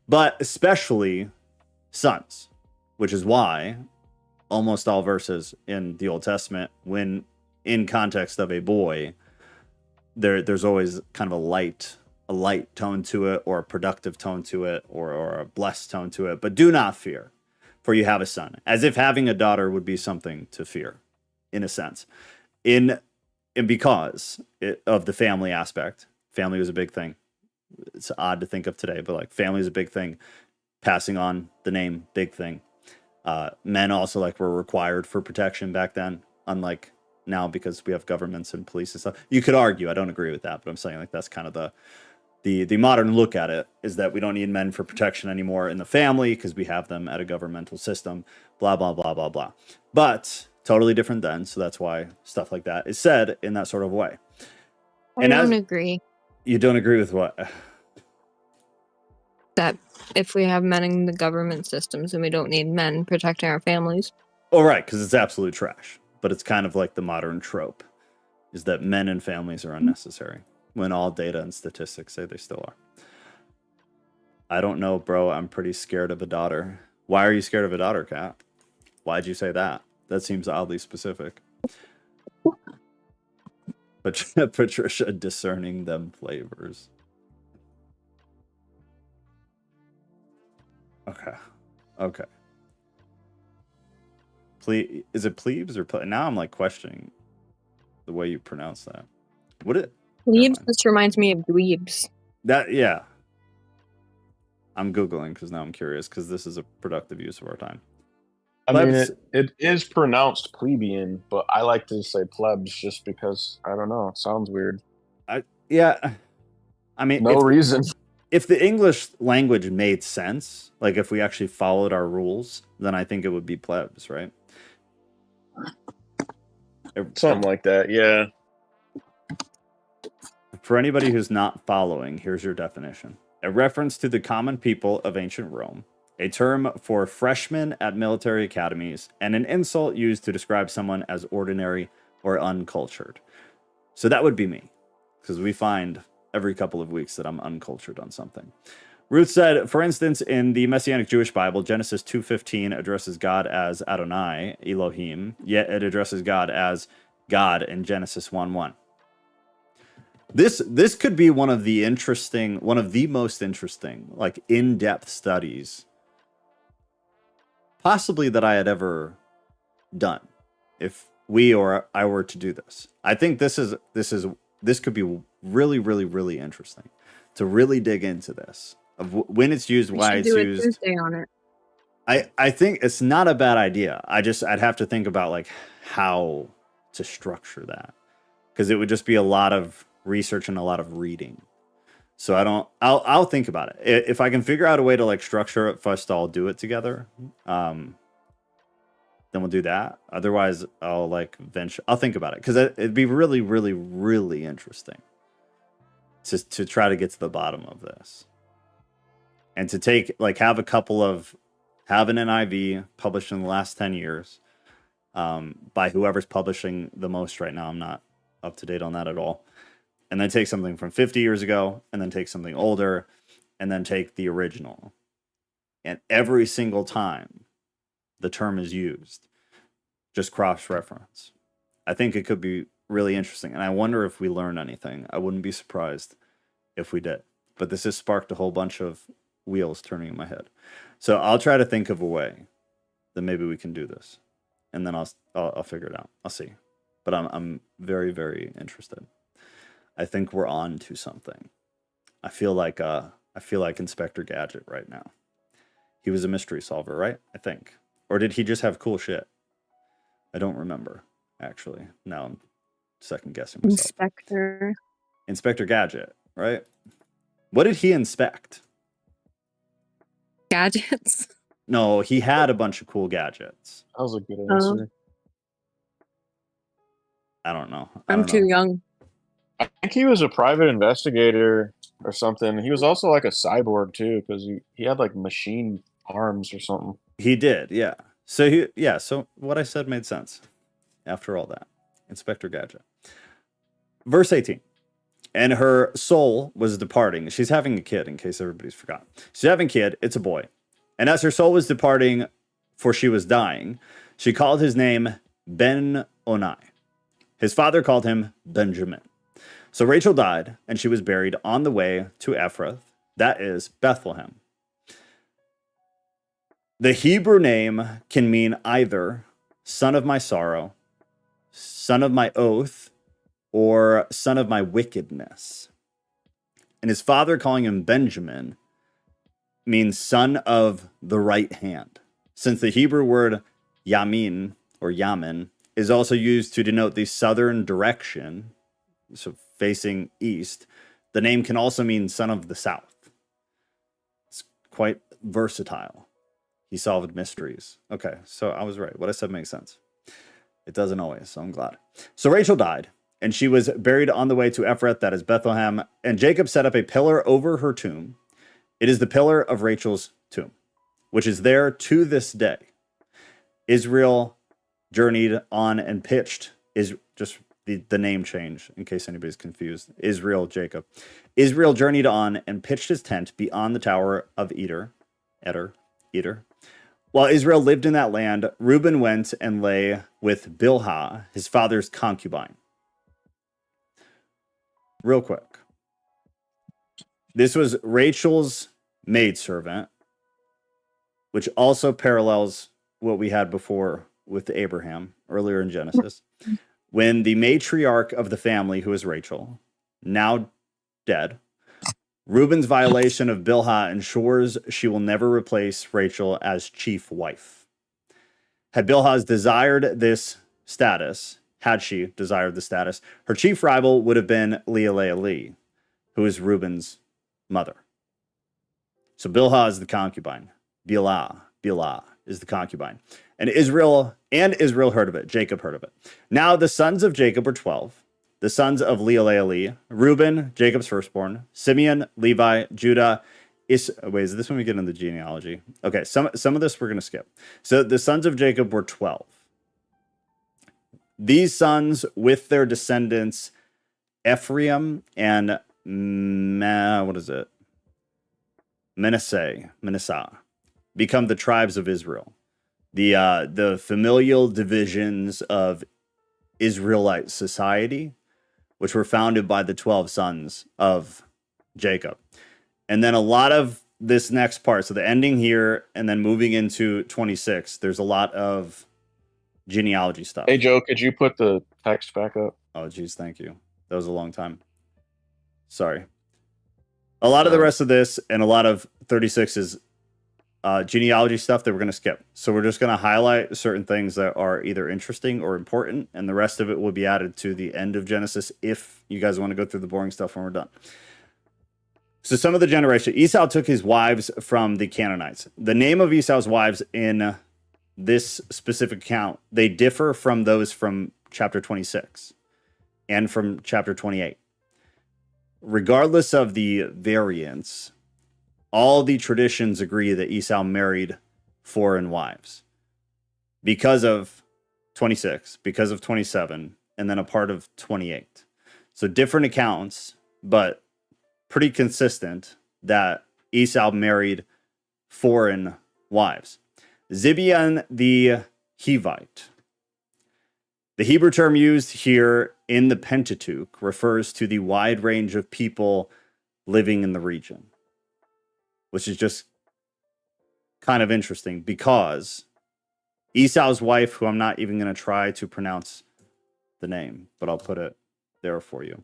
[SPEAKER 1] But especially sons, which is why almost all verses in the Old Testament, when in context of a boy, there's always kind of a light tone to it, or a productive tone to it, or a blessed tone to it. But do not fear, for you have a son. As if having a daughter would be something to fear, in a sense. And because of the family aspect. Family was a big thing. It's odd to think of today, but like family is a big thing. Passing on the name, big thing. Men also like were required for protection back then, unlike now because we have governments and police and stuff. You could argue, I don't agree with that, but I'm saying like that's kind of the modern look at it, is that we don't need men for protection anymore in the family because we have them at a governmental system, blah, blah, blah, blah, blah. But totally different then. So that's why stuff like that is said in that sort of way.
[SPEAKER 2] I don't agree.
[SPEAKER 1] You don't agree with what?
[SPEAKER 2] That if we have men in the government systems, then we don't need men protecting our families.
[SPEAKER 1] Oh, right, because it's absolute trash. But it's kind of like the modern trope, is that men and families are unnecessary, when all data and statistics say they still are. I don't know, bro. I'm pretty scared of a daughter. Why are you scared of a daughter, Kat? Why'd you say that? That seems oddly specific. But Patricia discerning them flavors. Okay. Is it plebes or now I'm like questioning the way you pronounce that.
[SPEAKER 2] Plebes just reminds me of dweebs.
[SPEAKER 1] Yeah. I'm Googling because now I'm curious, because this is a productive use of our time.
[SPEAKER 3] I mean, it is pronounced plebeian, but I like to say plebs just because, I don't know, it sounds weird.
[SPEAKER 1] Yeah. I mean,
[SPEAKER 3] no reason.
[SPEAKER 1] If the English language made sense, like if we actually followed our rules, then I think it would be plebs, right?
[SPEAKER 3] Something like that, yeah.
[SPEAKER 1] For anybody who's not following, here's your definition. A reference to the common people of ancient Rome, a term for freshmen at military academies, and an insult used to describe someone as ordinary or uncultured. So that would be me, because we find every couple of weeks that I'm uncultured on something. Ruth said, for instance, in the Messianic Jewish Bible, Genesis 2:15 addresses God as Adonai, Elohim, yet it addresses God as God in Genesis 1:1. This could be one of the most interesting, like in-depth studies, possibly that I had ever done, if we or I were to do this. I think this could be really, really, really interesting to really dig into this, of when it's used, why it's used.
[SPEAKER 2] Tuesday on it.
[SPEAKER 1] I think it's not a bad idea. I'd have to think about like how to structure that, because it would just be a lot of research and a lot of reading. So I'll think about it. If I can figure out a way to like structure it first, I'll do it together. Then we'll do that. Otherwise, I'll think about it because it'd be really, really, really interesting to try to get to the bottom of this, and to have an NIV published in the last 10 years by whoever's publishing the most right now. I'm not up to date on that at all. And then take something from 50 years ago, and then take something older, and then take the original. And every single time the term is used, just cross-reference. I think it could be really interesting. And I wonder if we learn anything. I wouldn't be surprised if we did. But this has sparked a whole bunch of wheels turning in my head. So I'll try to think of a way that maybe we can do this. And then I'll figure it out. I'll see. But I'm very, very interested. I think we're on to something. I feel like Inspector Gadget right now. He was a mystery solver, right? I think. Or did he just have cool shit? I don't remember, actually. Now I'm second guessing myself. Inspector Gadget, right? What did he inspect?
[SPEAKER 2] Gadgets?
[SPEAKER 1] No, he had a bunch of cool gadgets.
[SPEAKER 3] That was a good answer.
[SPEAKER 1] I don't know.
[SPEAKER 2] I'm too young.
[SPEAKER 3] I think he was a private investigator or something. He was also like a cyborg too, because he had like machine arms or something.
[SPEAKER 1] He did, yeah. So so what I said made sense after all that. Inspector Gadget. Verse 18. And her soul was departing. She's having a kid, in case everybody's forgotten. She's having a kid, it's a boy. And as her soul was departing, for she was dying, she called his name Ben-Oni. His father called him Benjamin. So Rachel died, and she was buried on the way to Ephrath, that is Bethlehem. The Hebrew name can mean either son of my sorrow, son of my oath, or son of my wickedness. And his father calling him Benjamin means son of the right hand, since the Hebrew word yamin or yamin is also used to denote the southern direction, so facing east. The name can also mean son of the south. It's quite versatile. He solved mysteries. Okay, so I was right. What I said makes sense. It doesn't always, so I'm glad. So Rachel died, and she was buried on the way to Ephrath, that is Bethlehem, and Jacob set up a pillar over her tomb. It is the pillar of Rachel's tomb, which is there to this day. Israel journeyed on and pitched, is just the name change, in case anybody's confused. Israel, Jacob. Israel journeyed on and pitched his tent beyond the tower of Eder. While Israel lived in that land, Reuben went and lay with Bilhah, his father's concubine. Real quick. This was Rachel's maidservant, which also parallels what we had before with Abraham earlier in Genesis. When the matriarch of the family, who is Rachel, now dead, Reuben's violation of Bilhah ensures she will never replace Rachel as chief wife. Had she desired this status, her chief rival would have been Leah, who is Reuben's mother. So Bilhah is the concubine. Bilhah is the concubine. And Israel heard of it. Jacob heard of it. Now the sons of Jacob were 12. The sons of Leah, Reuben, Jacob's firstborn, Simeon, Levi, Judah. Is this when we get into the genealogy? Okay, some of this we're going to skip. So the sons of Jacob were 12. These sons with their descendants, Ephraim and Manasseh, become the tribes of Israel. The familial divisions of Israelite society, which were founded by the 12 sons of Jacob. And then a lot of this next part, so the ending here and then moving into 26, there's a lot of genealogy stuff.
[SPEAKER 3] Hey, Joe, could you put the text back up?
[SPEAKER 1] Oh, geez, thank you. That was a long time. Sorry. A lot of the rest of this and a lot of 36 is genealogy stuff that we're going to skip. So we're just going to highlight certain things that are either interesting or important, and the rest of it will be added to the end of Genesis if you guys want to go through the boring stuff when we're done. So some of the generation, Esau took his wives from the Canaanites. The name of Esau's wives in this specific account, they differ from those from chapter 26 and from chapter 28. Regardless of the variance, all the traditions agree that Esau married foreign wives because of 26, because of 27, and then a part of 28. So different accounts, but pretty consistent that Esau married foreign wives. Zibeon the Hivite. The Hebrew term used here in the Pentateuch refers to the wide range of people living in the region, which is just kind of interesting because Esau's wife, who I'm not even going to try to pronounce the name, but I'll put it there for you,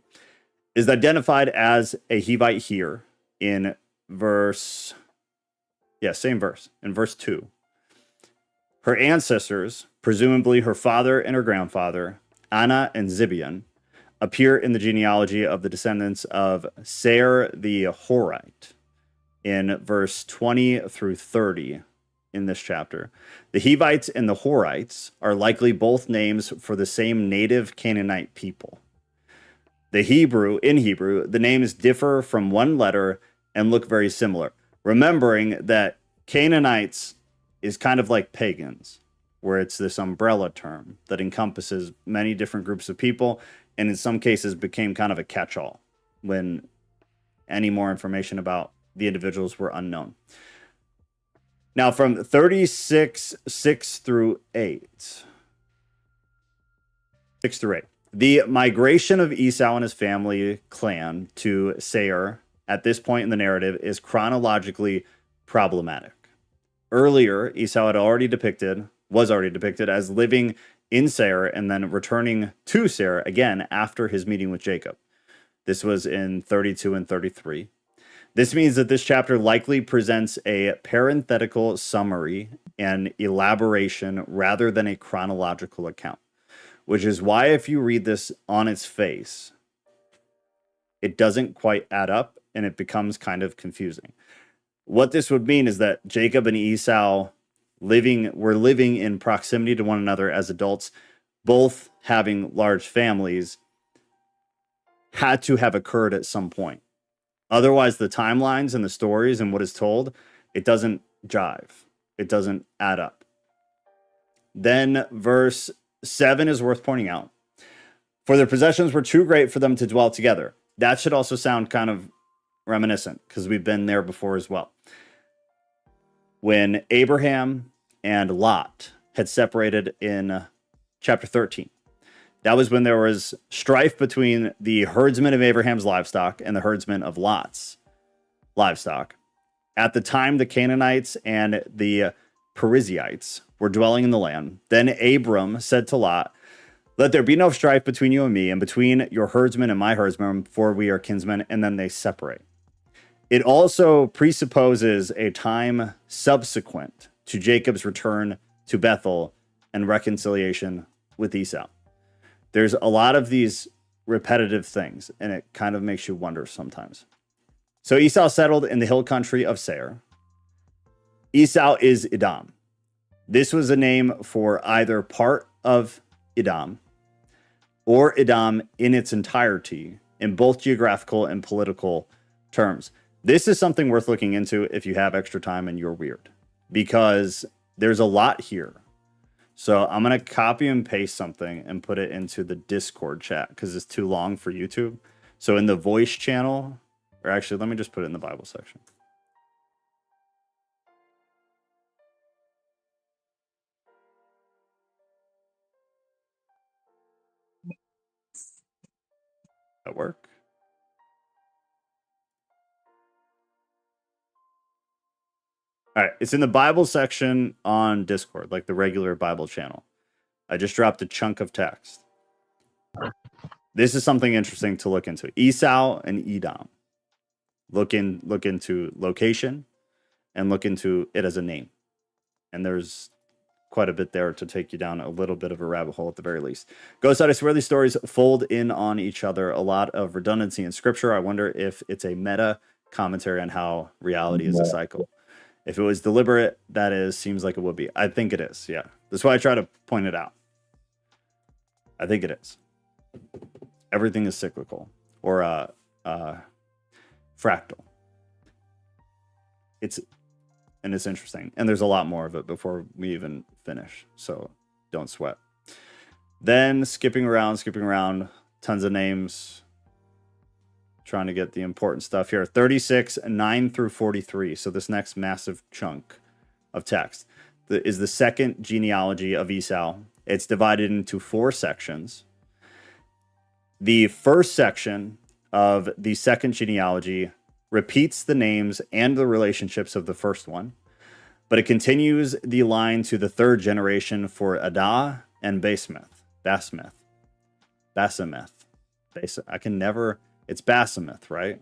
[SPEAKER 1] is identified as a Hivite here in verse, same verse, in verse 2. Her ancestors, presumably her father and her grandfather, Anna and Zibeon, appear in the genealogy of the descendants of Seir the Horite in verse 20 through 30 in this chapter. The Hivites and the Horites are likely both names for the same native Canaanite people. In Hebrew, the names differ from one letter and look very similar. Remembering that Canaanites is kind of like pagans, where it's this umbrella term that encompasses many different groups of people, and in some cases became kind of a catch-all when any more information about the individuals were unknown. Now, from 36, 6 through 8. The migration of Esau and his family clan to Seir at this point in the narrative is chronologically problematic. Earlier, Esau was already depicted as living in Seir and then returning to Seir again after his meeting with Jacob. This was in 32 and 33. This means that this chapter likely presents a parenthetical summary and elaboration rather than a chronological account, which is why if you read this on its face, it doesn't quite add up and it becomes kind of confusing. What this would mean is that Jacob and Esau were living in proximity to one another as adults, both having large families, had to have occurred at some point. Otherwise, the timelines and the stories and what is told, it doesn't jive. It doesn't add up. Then verse 7 is worth pointing out. For their possessions were too great for them to dwell together. That should also sound kind of reminiscent because we've been there before as well. When Abraham and Lot had separated in chapter 13, that was when there was strife between the herdsmen of Abraham's livestock and the herdsmen of Lot's livestock. At the time, the Canaanites and the Perizzites were dwelling in the land. Then Abram said to Lot, "Let there be no strife between you and me, and between your herdsmen and my herdsmen, for we are kinsmen." And then they separate. It also presupposes a time subsequent to Jacob's return to Bethel and reconciliation with Esau. There's a lot of these repetitive things, and it kind of makes you wonder sometimes. So Esau settled in the hill country of Seir. Esau is Edom. This was a name for either part of Edom or Edom in its entirety in both geographical and political terms. This is something worth looking into if you have extra time and you're weird, because there's a lot here. So I'm going to copy and paste something and put it into the Discord chat because it's too long for YouTube. So in the voice channel, or actually, let me just put it in the Bible section. That work? All right, it's in the Bible section on Discord, like the regular Bible channel. I just dropped a chunk of text. This is something interesting to look into. Esau and Edom. Look into location and look into it as a name. And there's quite a bit there to take you down a little bit of a rabbit hole at the very least. Ghost, I swear these stories fold in on each other. A lot of redundancy in scripture. I wonder if it's a meta commentary on how reality is a cycle. If it was deliberate, seems like it would be. I think it is. Yeah. That's why I try to point it out. I think it is. Everything is cyclical or fractal. It's interesting. And there's a lot more of it before we even finish. So don't sweat. Then skipping around, tons of names. Trying to get the important stuff here. 36, 9 through 43. So this next massive chunk of text is the second genealogy of Esau. It's divided into 4 sections. The first section of the second genealogy repeats the names and the relationships of the first one, but it continues the line to the third generation for Adah and Basemeth. It's Basemeth, right?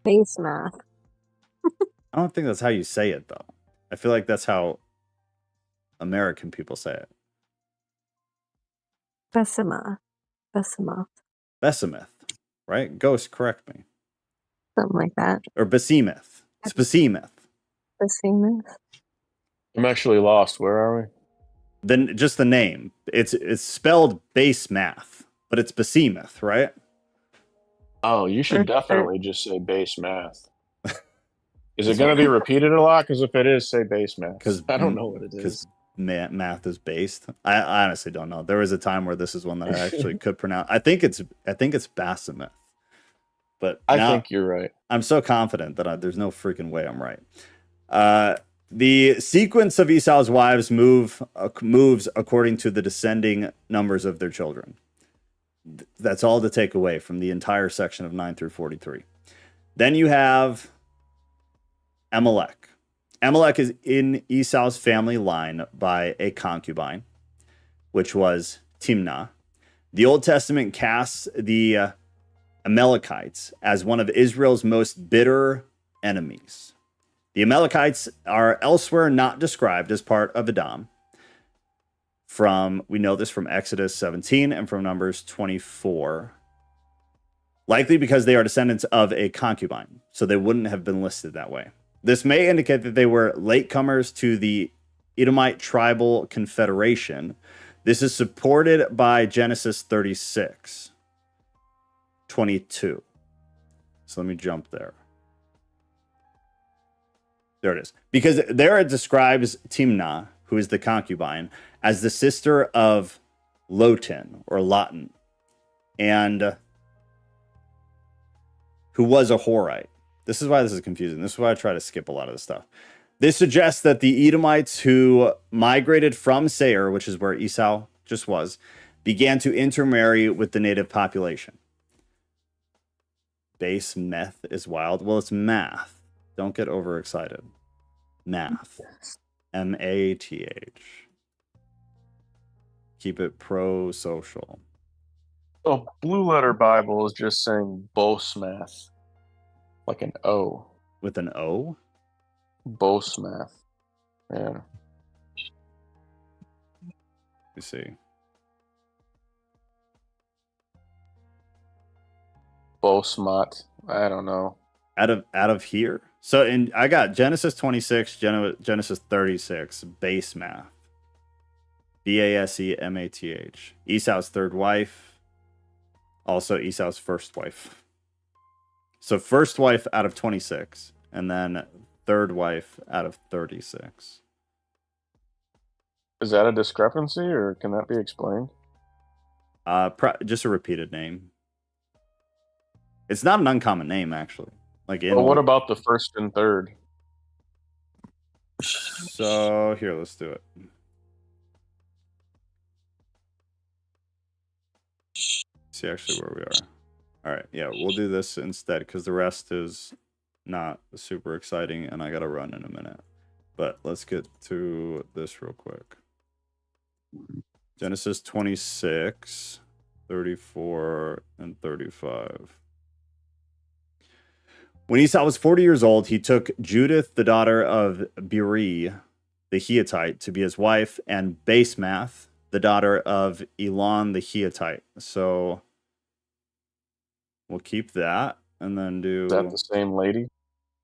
[SPEAKER 2] Base math.
[SPEAKER 1] I don't think that's how you say it, though. I feel like that's how American people say it.
[SPEAKER 2] Bessemoth.
[SPEAKER 1] Besemeth, right? Ghost, correct me.
[SPEAKER 2] Something like that.
[SPEAKER 1] Or Besemeth. It's Besemeth.
[SPEAKER 2] Besemoth.
[SPEAKER 3] I'm actually lost. Where are we?
[SPEAKER 1] Then just the name. It's spelled base math, but it's Besemeth, right?
[SPEAKER 3] Oh, you should definitely just say base math. Is it going to be repeated a lot? Because if it is, say base math. Because I don't know what it is.
[SPEAKER 1] Because math is based. I honestly don't know. There was a time where this is one that I actually could pronounce. I think it's Basemeth. But
[SPEAKER 3] I think you're right.
[SPEAKER 1] I'm so confident that there's no freaking way I'm right. The sequence of Esau's wives moves according to the descending numbers of their children. That's all to take away from the entire section of 9 through 43. Then you have Amalek. Amalek is in Esau's family line by a concubine, which was Timnah. The Old Testament casts the Amalekites as one of Israel's most bitter enemies. The Amalekites are elsewhere not described as part of Edom. We know this from Exodus 17 and from Numbers 24. Likely because they are descendants of a concubine, so they wouldn't have been listed that way. This may indicate that they were latecomers to the Edomite tribal confederation. This is supported by Genesis 36, 22. So let me jump there. There it is. Because there it describes Timnah, who is the concubine, as the sister of Lotan or Lotan, and who was a Horite. This is why this is confusing. This is why I try to skip a lot of this stuff. This suggests that the Edomites who migrated from Seir, which is where Esau just was, began to intermarry with the native population. Base meth is wild. Well, it's math. Don't get overexcited. Math. M-A-T-H. Keep it pro-social.
[SPEAKER 3] Oh, Blue Letter Bible is just saying Bosmath. Like an O.
[SPEAKER 1] With an O?
[SPEAKER 3] Bosmath. Yeah.
[SPEAKER 1] Let me see.
[SPEAKER 3] Bosmat. I don't know.
[SPEAKER 1] Out of here? So I got Genesis 26, Genesis 36, base math. B-A-S-E-M-A-T-H. Esau's third wife. Also Esau's first wife. So first wife out of 26. And then third wife out of 36.
[SPEAKER 3] Is that a discrepancy or can that be explained?
[SPEAKER 1] Just a repeated name. It's not an uncommon name, actually.
[SPEAKER 3] Well, what about the first and third?
[SPEAKER 1] So here, let's do it. See actually where we are. All right, yeah, we'll do this instead because the rest is not super exciting and I gotta run in a minute. But let's get to this real quick. Genesis 26, 34, and 35. When Esau was 40 years old, he took Judith, the daughter of Beeri, the Hittite, to be his wife, and Basemath, the daughter of Elon, the Hittite. So we'll keep that and then do...
[SPEAKER 3] Is that the same lady?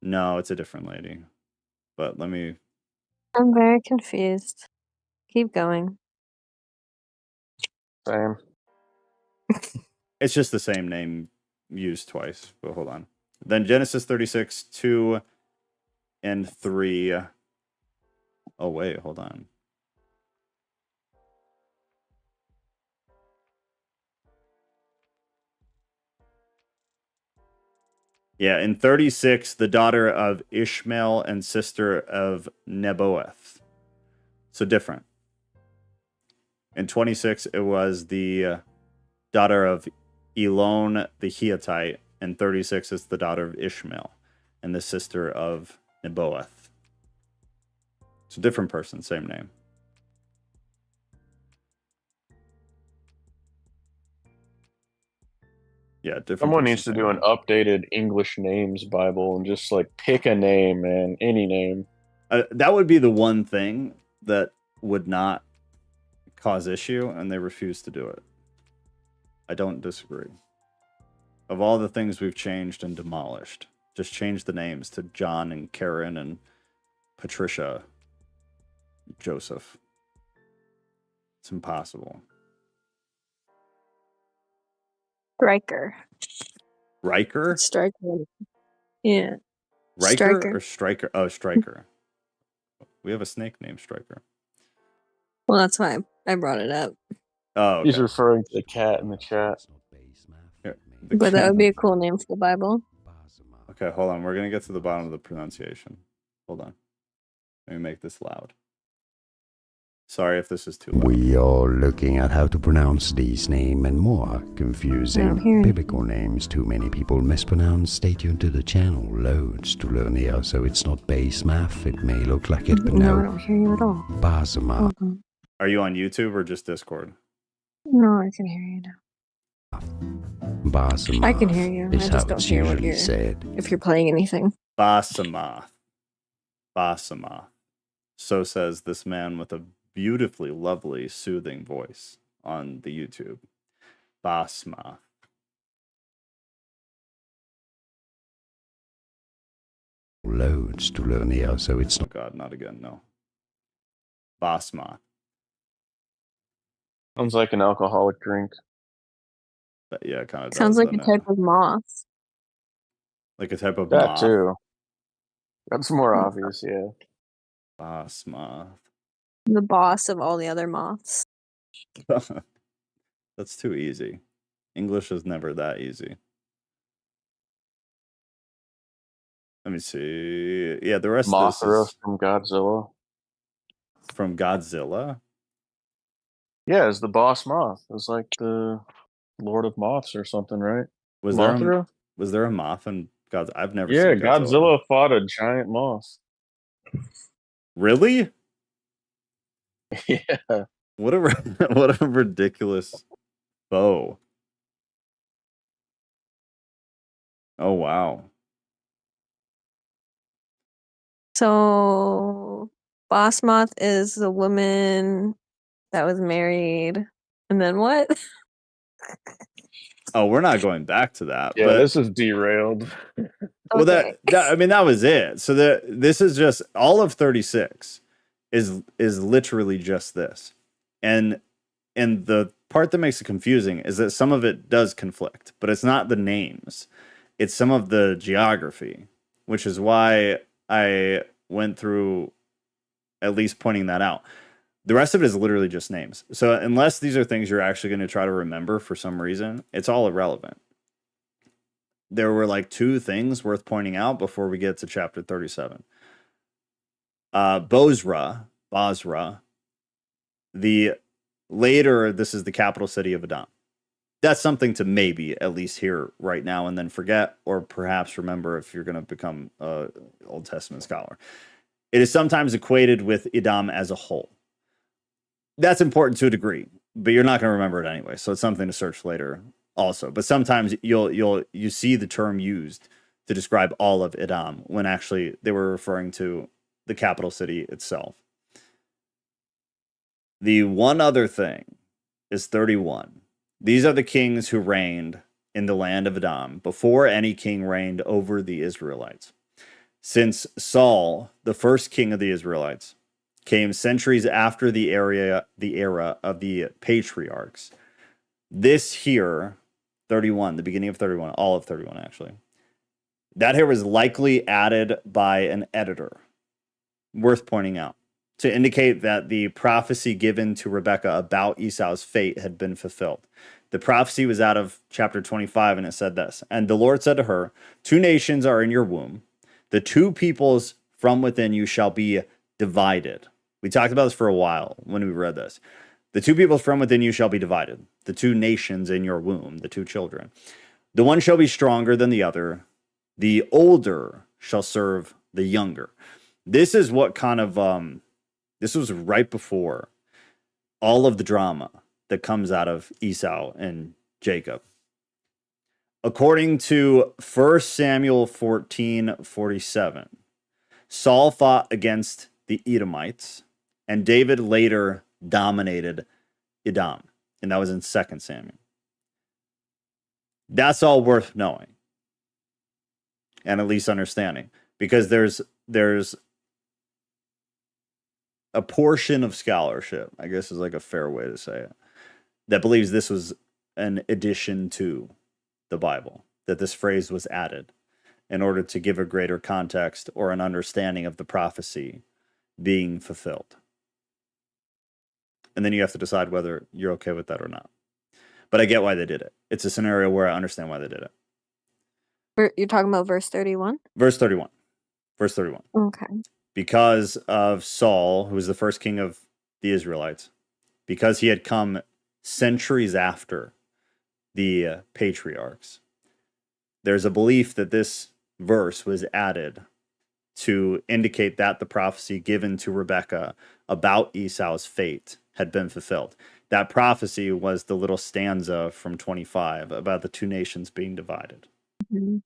[SPEAKER 1] No, it's a different lady. But let me.
[SPEAKER 2] I'm very confused. Keep going.
[SPEAKER 3] Same.
[SPEAKER 1] It's just the same name used twice. But hold on. Then Genesis 36, 2 and 3. Oh, wait, hold on. Yeah, in 36, the daughter of Ishmael and sister of Nebaioth. So different. In 26, it was the daughter of Elon the Hittite. And 36 is the daughter of Ishmael and the sister of Nebaioth. It's a different person, same name. Yeah, different.
[SPEAKER 3] Someone
[SPEAKER 1] person,
[SPEAKER 3] needs to
[SPEAKER 1] same
[SPEAKER 3] do an
[SPEAKER 1] name.
[SPEAKER 3] updated English names Bible and just like pick a name, man, any name.
[SPEAKER 1] That would be the one thing that would not cause issue, and they refuse to do it. I don't disagree. Of all the things we've changed and demolished, just change the names to John and Karen and Patricia, Joseph. It's impossible.
[SPEAKER 2] Striker.
[SPEAKER 1] Riker?
[SPEAKER 2] Striker. Yeah.
[SPEAKER 1] Riker
[SPEAKER 2] Striker.
[SPEAKER 1] or Striker? Oh, Striker. We have a snake named Striker.
[SPEAKER 2] Well, that's why I brought it up.
[SPEAKER 1] Oh, okay.
[SPEAKER 3] He's referring to the cat in the chat.
[SPEAKER 1] Here,
[SPEAKER 2] But that would be a cool name for the Bible.
[SPEAKER 1] Okay, hold on. We're going to get to the bottom of the pronunciation. Hold on. Let me make this loud. Sorry if this is too loud.
[SPEAKER 4] We are looking at how to pronounce these names and more
[SPEAKER 2] Oh,
[SPEAKER 4] confusing
[SPEAKER 2] here.
[SPEAKER 4] biblical names too many people mispronounce. Stay tuned to the channel. Loads to learn here, so it's not base math. It may look like it, but
[SPEAKER 2] No, I
[SPEAKER 4] no.
[SPEAKER 2] don't hear you at all.
[SPEAKER 4] Basama.
[SPEAKER 2] Hold on.
[SPEAKER 1] Are you on YouTube or just Discord?
[SPEAKER 2] No, I can hear you now.
[SPEAKER 4] Basama.
[SPEAKER 2] I can hear you. I
[SPEAKER 4] Is
[SPEAKER 2] just
[SPEAKER 4] how
[SPEAKER 2] don't
[SPEAKER 4] it's
[SPEAKER 2] hear what
[SPEAKER 4] usually
[SPEAKER 2] you're
[SPEAKER 4] said.
[SPEAKER 2] if you're playing anything.
[SPEAKER 1] Basamath. Basamath. So says this man with a beautifully lovely, soothing voice on the YouTube. Basmath.
[SPEAKER 4] Loads to learn here, so it's
[SPEAKER 1] Oh
[SPEAKER 4] not.
[SPEAKER 1] God, not again, no. Basmath.
[SPEAKER 3] Sounds like an alcoholic drink.
[SPEAKER 1] But yeah, it kind of
[SPEAKER 2] Sounds
[SPEAKER 1] does,
[SPEAKER 2] like a
[SPEAKER 1] doesn't it?
[SPEAKER 2] type of moth.
[SPEAKER 1] Like a type of
[SPEAKER 3] That
[SPEAKER 1] moth.
[SPEAKER 3] too. That's more obvious, yeah.
[SPEAKER 1] Basmath.
[SPEAKER 2] The boss of all the other moths.
[SPEAKER 1] That's too easy. English is never that easy. Let me see. Yeah, the rest of this
[SPEAKER 3] Mothra
[SPEAKER 1] is
[SPEAKER 3] from Godzilla.
[SPEAKER 1] from Godzilla.
[SPEAKER 3] Yeah, it's the boss moth. It's like the Lord of Moths or something, right?
[SPEAKER 1] Was
[SPEAKER 3] Mothra?
[SPEAKER 1] there a moth in God? I've never
[SPEAKER 3] Yeah,
[SPEAKER 1] seen Godzilla.
[SPEAKER 3] Godzilla fought a giant moth.
[SPEAKER 1] Really?
[SPEAKER 3] Yeah.
[SPEAKER 1] What a what a ridiculous foe. Oh wow.
[SPEAKER 2] So, boss moth is the woman that was married, and then what?
[SPEAKER 1] Oh, we're not going back to that.
[SPEAKER 3] Yeah,
[SPEAKER 1] but
[SPEAKER 3] this is derailed.
[SPEAKER 1] well,
[SPEAKER 2] Okay.
[SPEAKER 1] that I mean that was it. So this is just all of 36 is literally just this. And the part that makes it confusing is that some of it does conflict, but it's not the names. It's some of the geography, which is why I went through at least pointing that out. The rest of it is literally just names. So unless these are things you're actually going to try to remember for some reason, it's all irrelevant. There were like two things worth pointing out before we get to chapter 37. Bozrah, this is the capital city of Edom. That's something to maybe at least hear right now and then forget, or perhaps remember if you're going to become an Old Testament scholar. It is sometimes equated with Edom as a whole. That's important to a degree, but you're not going to remember it anyway. So it's something to search later also. But sometimes you see the term used to describe all of Edom when actually they were referring to the capital city itself. The one other thing is 31. These are the kings who reigned in the land of Edom before any king reigned over the Israelites. Since Saul, the first king of the Israelites, came centuries after the era of the patriarchs. This here, 31, the beginning of 31, all of 31 actually. That here was likely added by an editor, worth pointing out, to indicate that the prophecy given to Rebekah about Esau's fate had been fulfilled. The prophecy was out of chapter 25, and it said this: "And the Lord said to her, 2 nations are in your womb. The 2 peoples from within you shall be divided." We talked about this for a while when we read this. The 2 peoples from within you shall be divided. The 2 nations in your womb, the 2 children. The one shall be stronger than the other. The older shall serve the younger. This is what kind of, this was right before all of the drama that comes out of Esau and Jacob. According to 1 Samuel 14:47, Saul fought against the Edomites, and David later dominated Edom, and that was in 2 Samuel. That's all worth knowing and at least understanding, because there's a portion of scholarship, I guess is like a fair way to say it, that believes this was an addition to the Bible, that this phrase was added in order to give a greater context or an understanding of the prophecy being fulfilled. And then you have to decide whether you're okay with that or not. But I get why they did it. It's a scenario where I understand why they did it.
[SPEAKER 2] You're talking about verse 31?
[SPEAKER 1] Verse 31. Verse 31.
[SPEAKER 2] Okay.
[SPEAKER 1] Because of Saul, who was the first king of the Israelites, because he had come centuries after the patriarchs, there's a belief that this verse was added to indicate that the prophecy given to Rebekah about Esau's fate had been fulfilled. That prophecy was the little stanza from 25 about the 2 nations being divided.
[SPEAKER 2] Mm-hmm.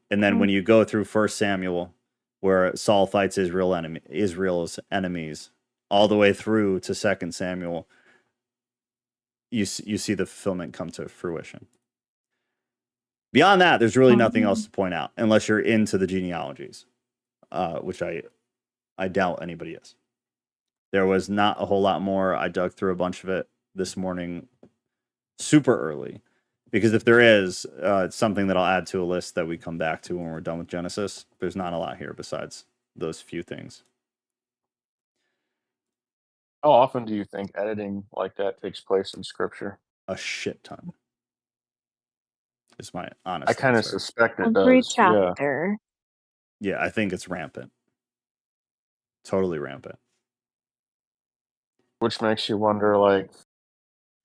[SPEAKER 1] And then when you go through 1 Samuel, where Saul fights Israel's enemies, all the way through to 2 Samuel, you see the fulfillment come to fruition. Beyond that, there's really nothing else to point out, unless you're into the genealogies, which I doubt anybody is. There was not a whole lot more. I dug through a bunch of it this morning, super early, because if there is, it's something that I'll add to a list that we come back to when we're done with Genesis. There's not a lot here besides those few things.
[SPEAKER 3] How often do you think editing like that takes place in Scripture?
[SPEAKER 1] A shit ton. Is my honest
[SPEAKER 3] I kind of
[SPEAKER 1] answer.
[SPEAKER 3] suspect it
[SPEAKER 2] Every
[SPEAKER 3] does.
[SPEAKER 2] chapter.
[SPEAKER 1] Yeah, I think it's rampant. Totally rampant.
[SPEAKER 3] Which makes you wonder, like,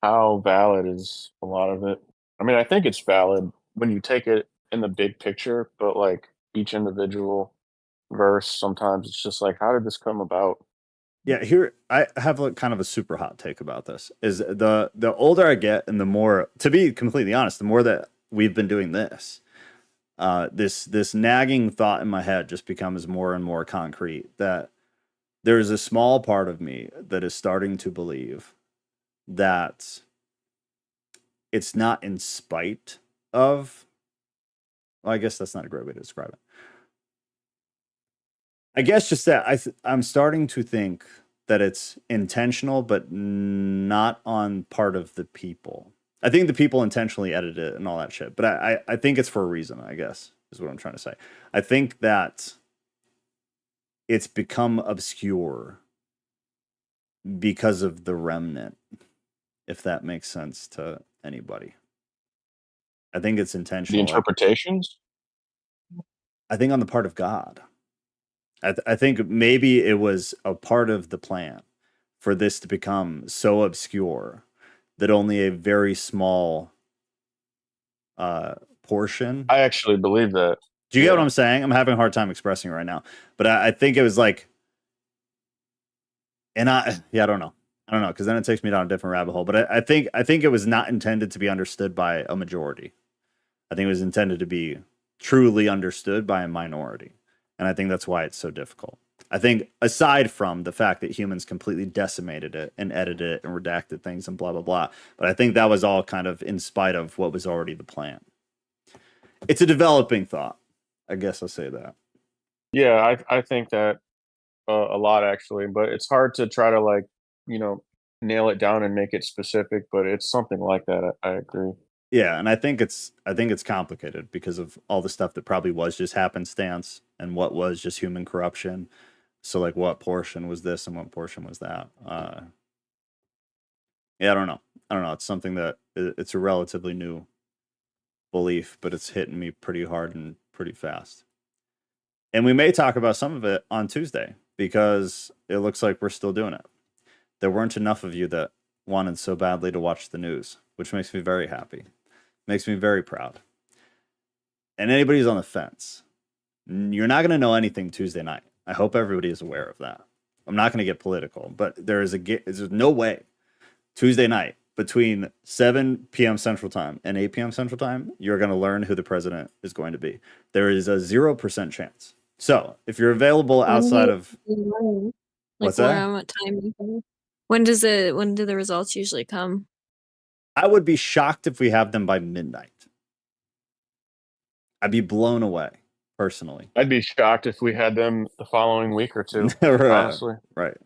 [SPEAKER 3] how valid is a lot of it? I mean, I think it's valid when you take it in the big picture, but like each individual verse, sometimes it's just like, how did this come about?
[SPEAKER 1] Yeah, here I have kind of a super hot take about this. Is the older I get, and the more, to be completely honest, the more that we've been doing this, this nagging thought in my head just becomes more and more concrete, that there's a small part of me that is starting to believe that it's not in spite of, well, I guess that's not a great way to describe it. I guess just that I'm starting to think that it's intentional, but not on part of the people. I think the people intentionally edited it and all that shit, but I think it's for a reason, I guess, is what I'm trying to say. I think that it's become obscure because of the remnant, if that makes sense to anybody. I think it's
[SPEAKER 3] The
[SPEAKER 1] intentional.
[SPEAKER 3] interpretations?
[SPEAKER 1] I think on the part of God. I think maybe it was a part of the plan for this to become so obscure that only a very small portion.
[SPEAKER 3] I actually believe that.
[SPEAKER 1] Do you get what I'm saying? I'm having a hard time expressing it right now, but I think it was like, and I don't know, because then it takes me down a different rabbit hole. But I think it was not intended to be understood by a majority. I think it was intended to be truly understood by a minority. And I think that's why it's so difficult. I think aside from the fact that humans completely decimated it and edited it and redacted things and blah, blah, blah. But I think that was all kind of in spite of what was already the plan. It's a developing thought. I guess I'll say that.
[SPEAKER 3] Yeah, I think that a lot actually, but it's hard to try to like nail it down and make it specific. But it's something like that. I agree.
[SPEAKER 1] Yeah, and I think it's complicated because of all the stuff that probably was just happenstance and what was just human corruption. So like what portion was this and what portion was that? Yeah, I don't know. I don't know. It's something that it's a relatively new belief, but it's hitting me pretty hard and pretty fast. And we may talk about some of it on Tuesday because it looks like we're still doing it. There weren't enough of you that wanted so badly to watch the news, which makes me very happy. Makes me very proud. And anybody who's on the fence, you're not going to know anything Tuesday night. I hope everybody is aware of that. I'm not going to get political, but there's no way Tuesday night between 7 p.m. Central Time and 8 p.m. Central Time, you're going to learn who the president is going to be. There is a 0% chance. So if you're available outside of what's that?
[SPEAKER 2] Around what time? When do the results usually come?
[SPEAKER 1] I would be shocked if we have them by midnight. I'd be blown away, personally.
[SPEAKER 3] I'd be shocked if we had them the following week or two.
[SPEAKER 1] Right.
[SPEAKER 3] Honestly,
[SPEAKER 1] Right.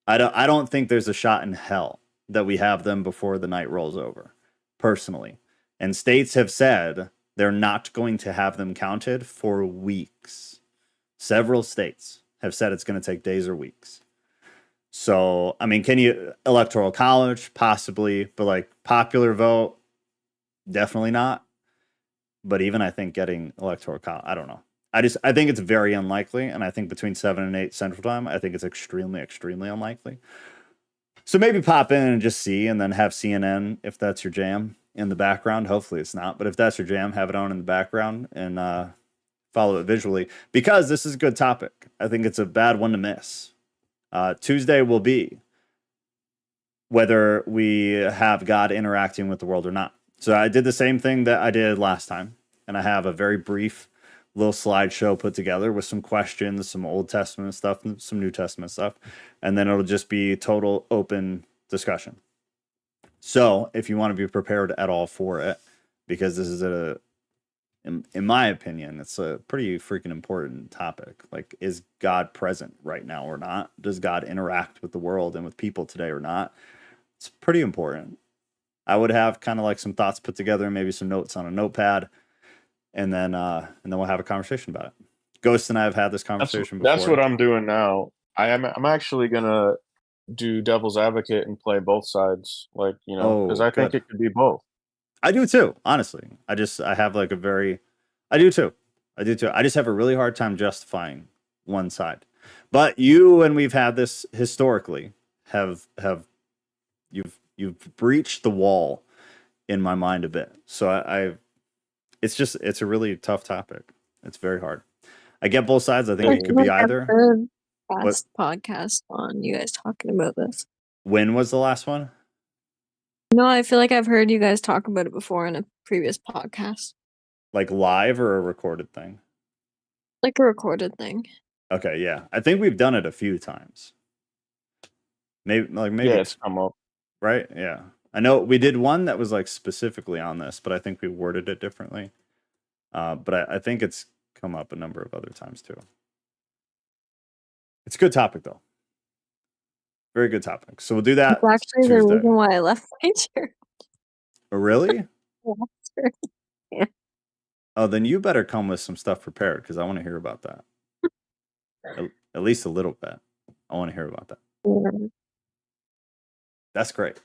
[SPEAKER 1] I don't think there's a shot in hell that we have them before the night rolls over, personally. And states have said they're not going to have them counted for weeks. Several states have said it's going to take days or weeks. So, I mean, electoral college, possibly, but like popular vote, definitely not. But even I think getting electoral college, I don't know. I think it's very unlikely. And I think between 7 and 8 Central Time, I think it's extremely, extremely unlikely. So maybe pop in and just see, and then have CNN, if that's your jam, in the background. Hopefully it's not. But if that's your jam, have it on in the background and follow it visually. Because this is a good topic. I think it's a bad one to miss. Tuesday will be whether we have God interacting with the world or not. So I did the same thing that I did last time. And I have a very brief little slideshow put together with some questions, some Old Testament stuff, and some New Testament stuff. And then it'll just be total open discussion. So if you want to be prepared at all for it, because this is in my opinion, it's a pretty freaking important topic. Like, is God present right now or not? Does God interact with the world and with people today or not? It's pretty important. I would have kind of like some thoughts put together, maybe some notes on a notepad, and then we'll have a conversation about it. Ghost and I have had this conversation before.
[SPEAKER 3] That's what I'm doing now. I'm actually gonna do devil's advocate and play both sides, like, because I think it could be both.
[SPEAKER 1] I do too, honestly. I have like I do too. I just have a really hard time justifying one side. But you, and we've had this historically, you've breached the wall in my mind a bit. So it's a really tough topic. It's very hard. I get both sides. I think it could be either.
[SPEAKER 2] Last podcast on you guys talking about this.
[SPEAKER 1] When was the last one?
[SPEAKER 2] No, I feel like I've heard you guys talk about it before in a previous podcast.
[SPEAKER 1] Like live or a recorded thing?
[SPEAKER 2] Like a recorded thing.
[SPEAKER 1] Okay, yeah. I think we've done it a few times. Maybe
[SPEAKER 3] yeah, it's come up.
[SPEAKER 1] Right? Yeah. I know we did one that was like specifically on this, but I think we worded it differently. But I think it's come up a number of other times too. It's a good topic though. Very good topic. So we'll do that.
[SPEAKER 2] It's actually Tuesday. The reason why I left my church.
[SPEAKER 1] Oh, really?
[SPEAKER 2] Yeah.
[SPEAKER 1] Oh, then you better come with some stuff prepared because I want to hear about that. At least a little bit. I want to hear about that. Yeah. That's great.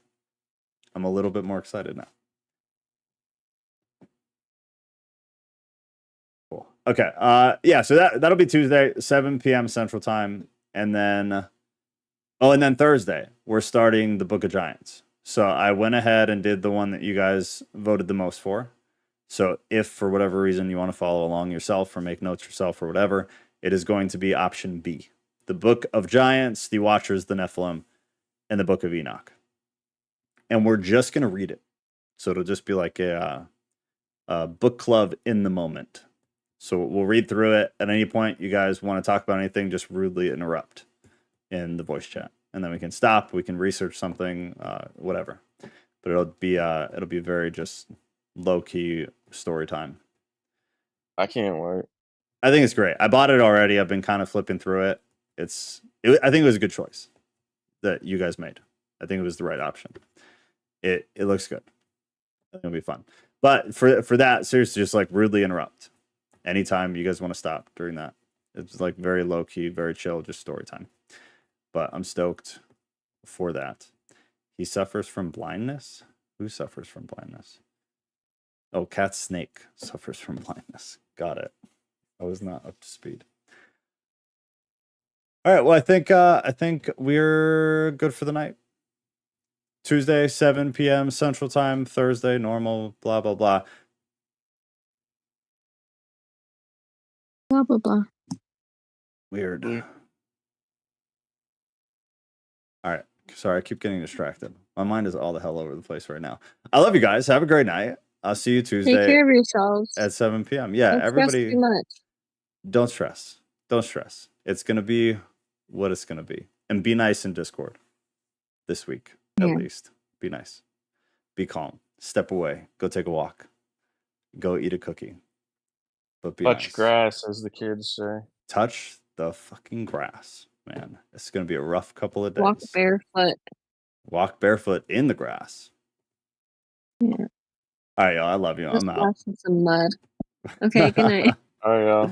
[SPEAKER 1] I'm a little bit more excited now. Cool. Okay. Yeah, so that'll be Tuesday, 7 p.m. Central Time. And then Thursday, we're starting the Book of Giants. So I went ahead and did the one that you guys voted the most for. So if for whatever reason you want to follow along yourself or make notes yourself or whatever, it is going to be option B. The Book of Giants, the Watchers, the Nephilim, and the Book of Enoch. And we're just going to read it. So it'll just be like a book club in the moment. So we'll read through it. At any point you guys want to talk about anything, just rudely interrupt in the voice chat. And then we can stop. We can research something, whatever. But it'll be very just low-key story time.
[SPEAKER 3] I can't wait.
[SPEAKER 1] I think it's great. I bought it already. I've been kind of flipping through it. I think it was a good choice that you guys made. I think it was the right option. It looks good. I think it'll be fun. But for that, seriously, just like rudely interrupt anytime you guys want to stop during that. It's like very low key, very chill, just story time. But I'm stoked for that. He suffers from blindness. Who suffers from blindness? Oh, Cat Snake suffers from blindness. Got it. I was not up to speed. All right. Well, I think we're good for the night. Tuesday, 7 p.m. Central Time. Thursday, normal. Blah blah blah.
[SPEAKER 2] Blah blah blah.
[SPEAKER 1] Weird. All right. Sorry, I keep getting distracted. My mind is all the hell over the place right now. I love you guys. Have a great night. I'll see you Tuesday.
[SPEAKER 2] Take care of yourselves.
[SPEAKER 1] At 7 p.m. Yeah,
[SPEAKER 2] Don't
[SPEAKER 1] everybody.
[SPEAKER 2] stress too much.
[SPEAKER 1] Don't stress. Don't stress. It's gonna be what it's gonna be. And be nice in Discord this week, at least. Be nice. Be calm. Step away. Go take a walk. Go eat a cookie. But be
[SPEAKER 3] Touch
[SPEAKER 1] nice.
[SPEAKER 3] grass, as the kids say.
[SPEAKER 1] Touch the fucking grass, man. It's gonna be a rough couple of days.
[SPEAKER 2] Walk barefoot.
[SPEAKER 1] Walk barefoot in the grass.
[SPEAKER 2] Yeah.
[SPEAKER 1] All right, y'all. I love you.
[SPEAKER 2] Just
[SPEAKER 1] I'm out.
[SPEAKER 2] in some mud. Okay, good night.
[SPEAKER 3] Oh yeah.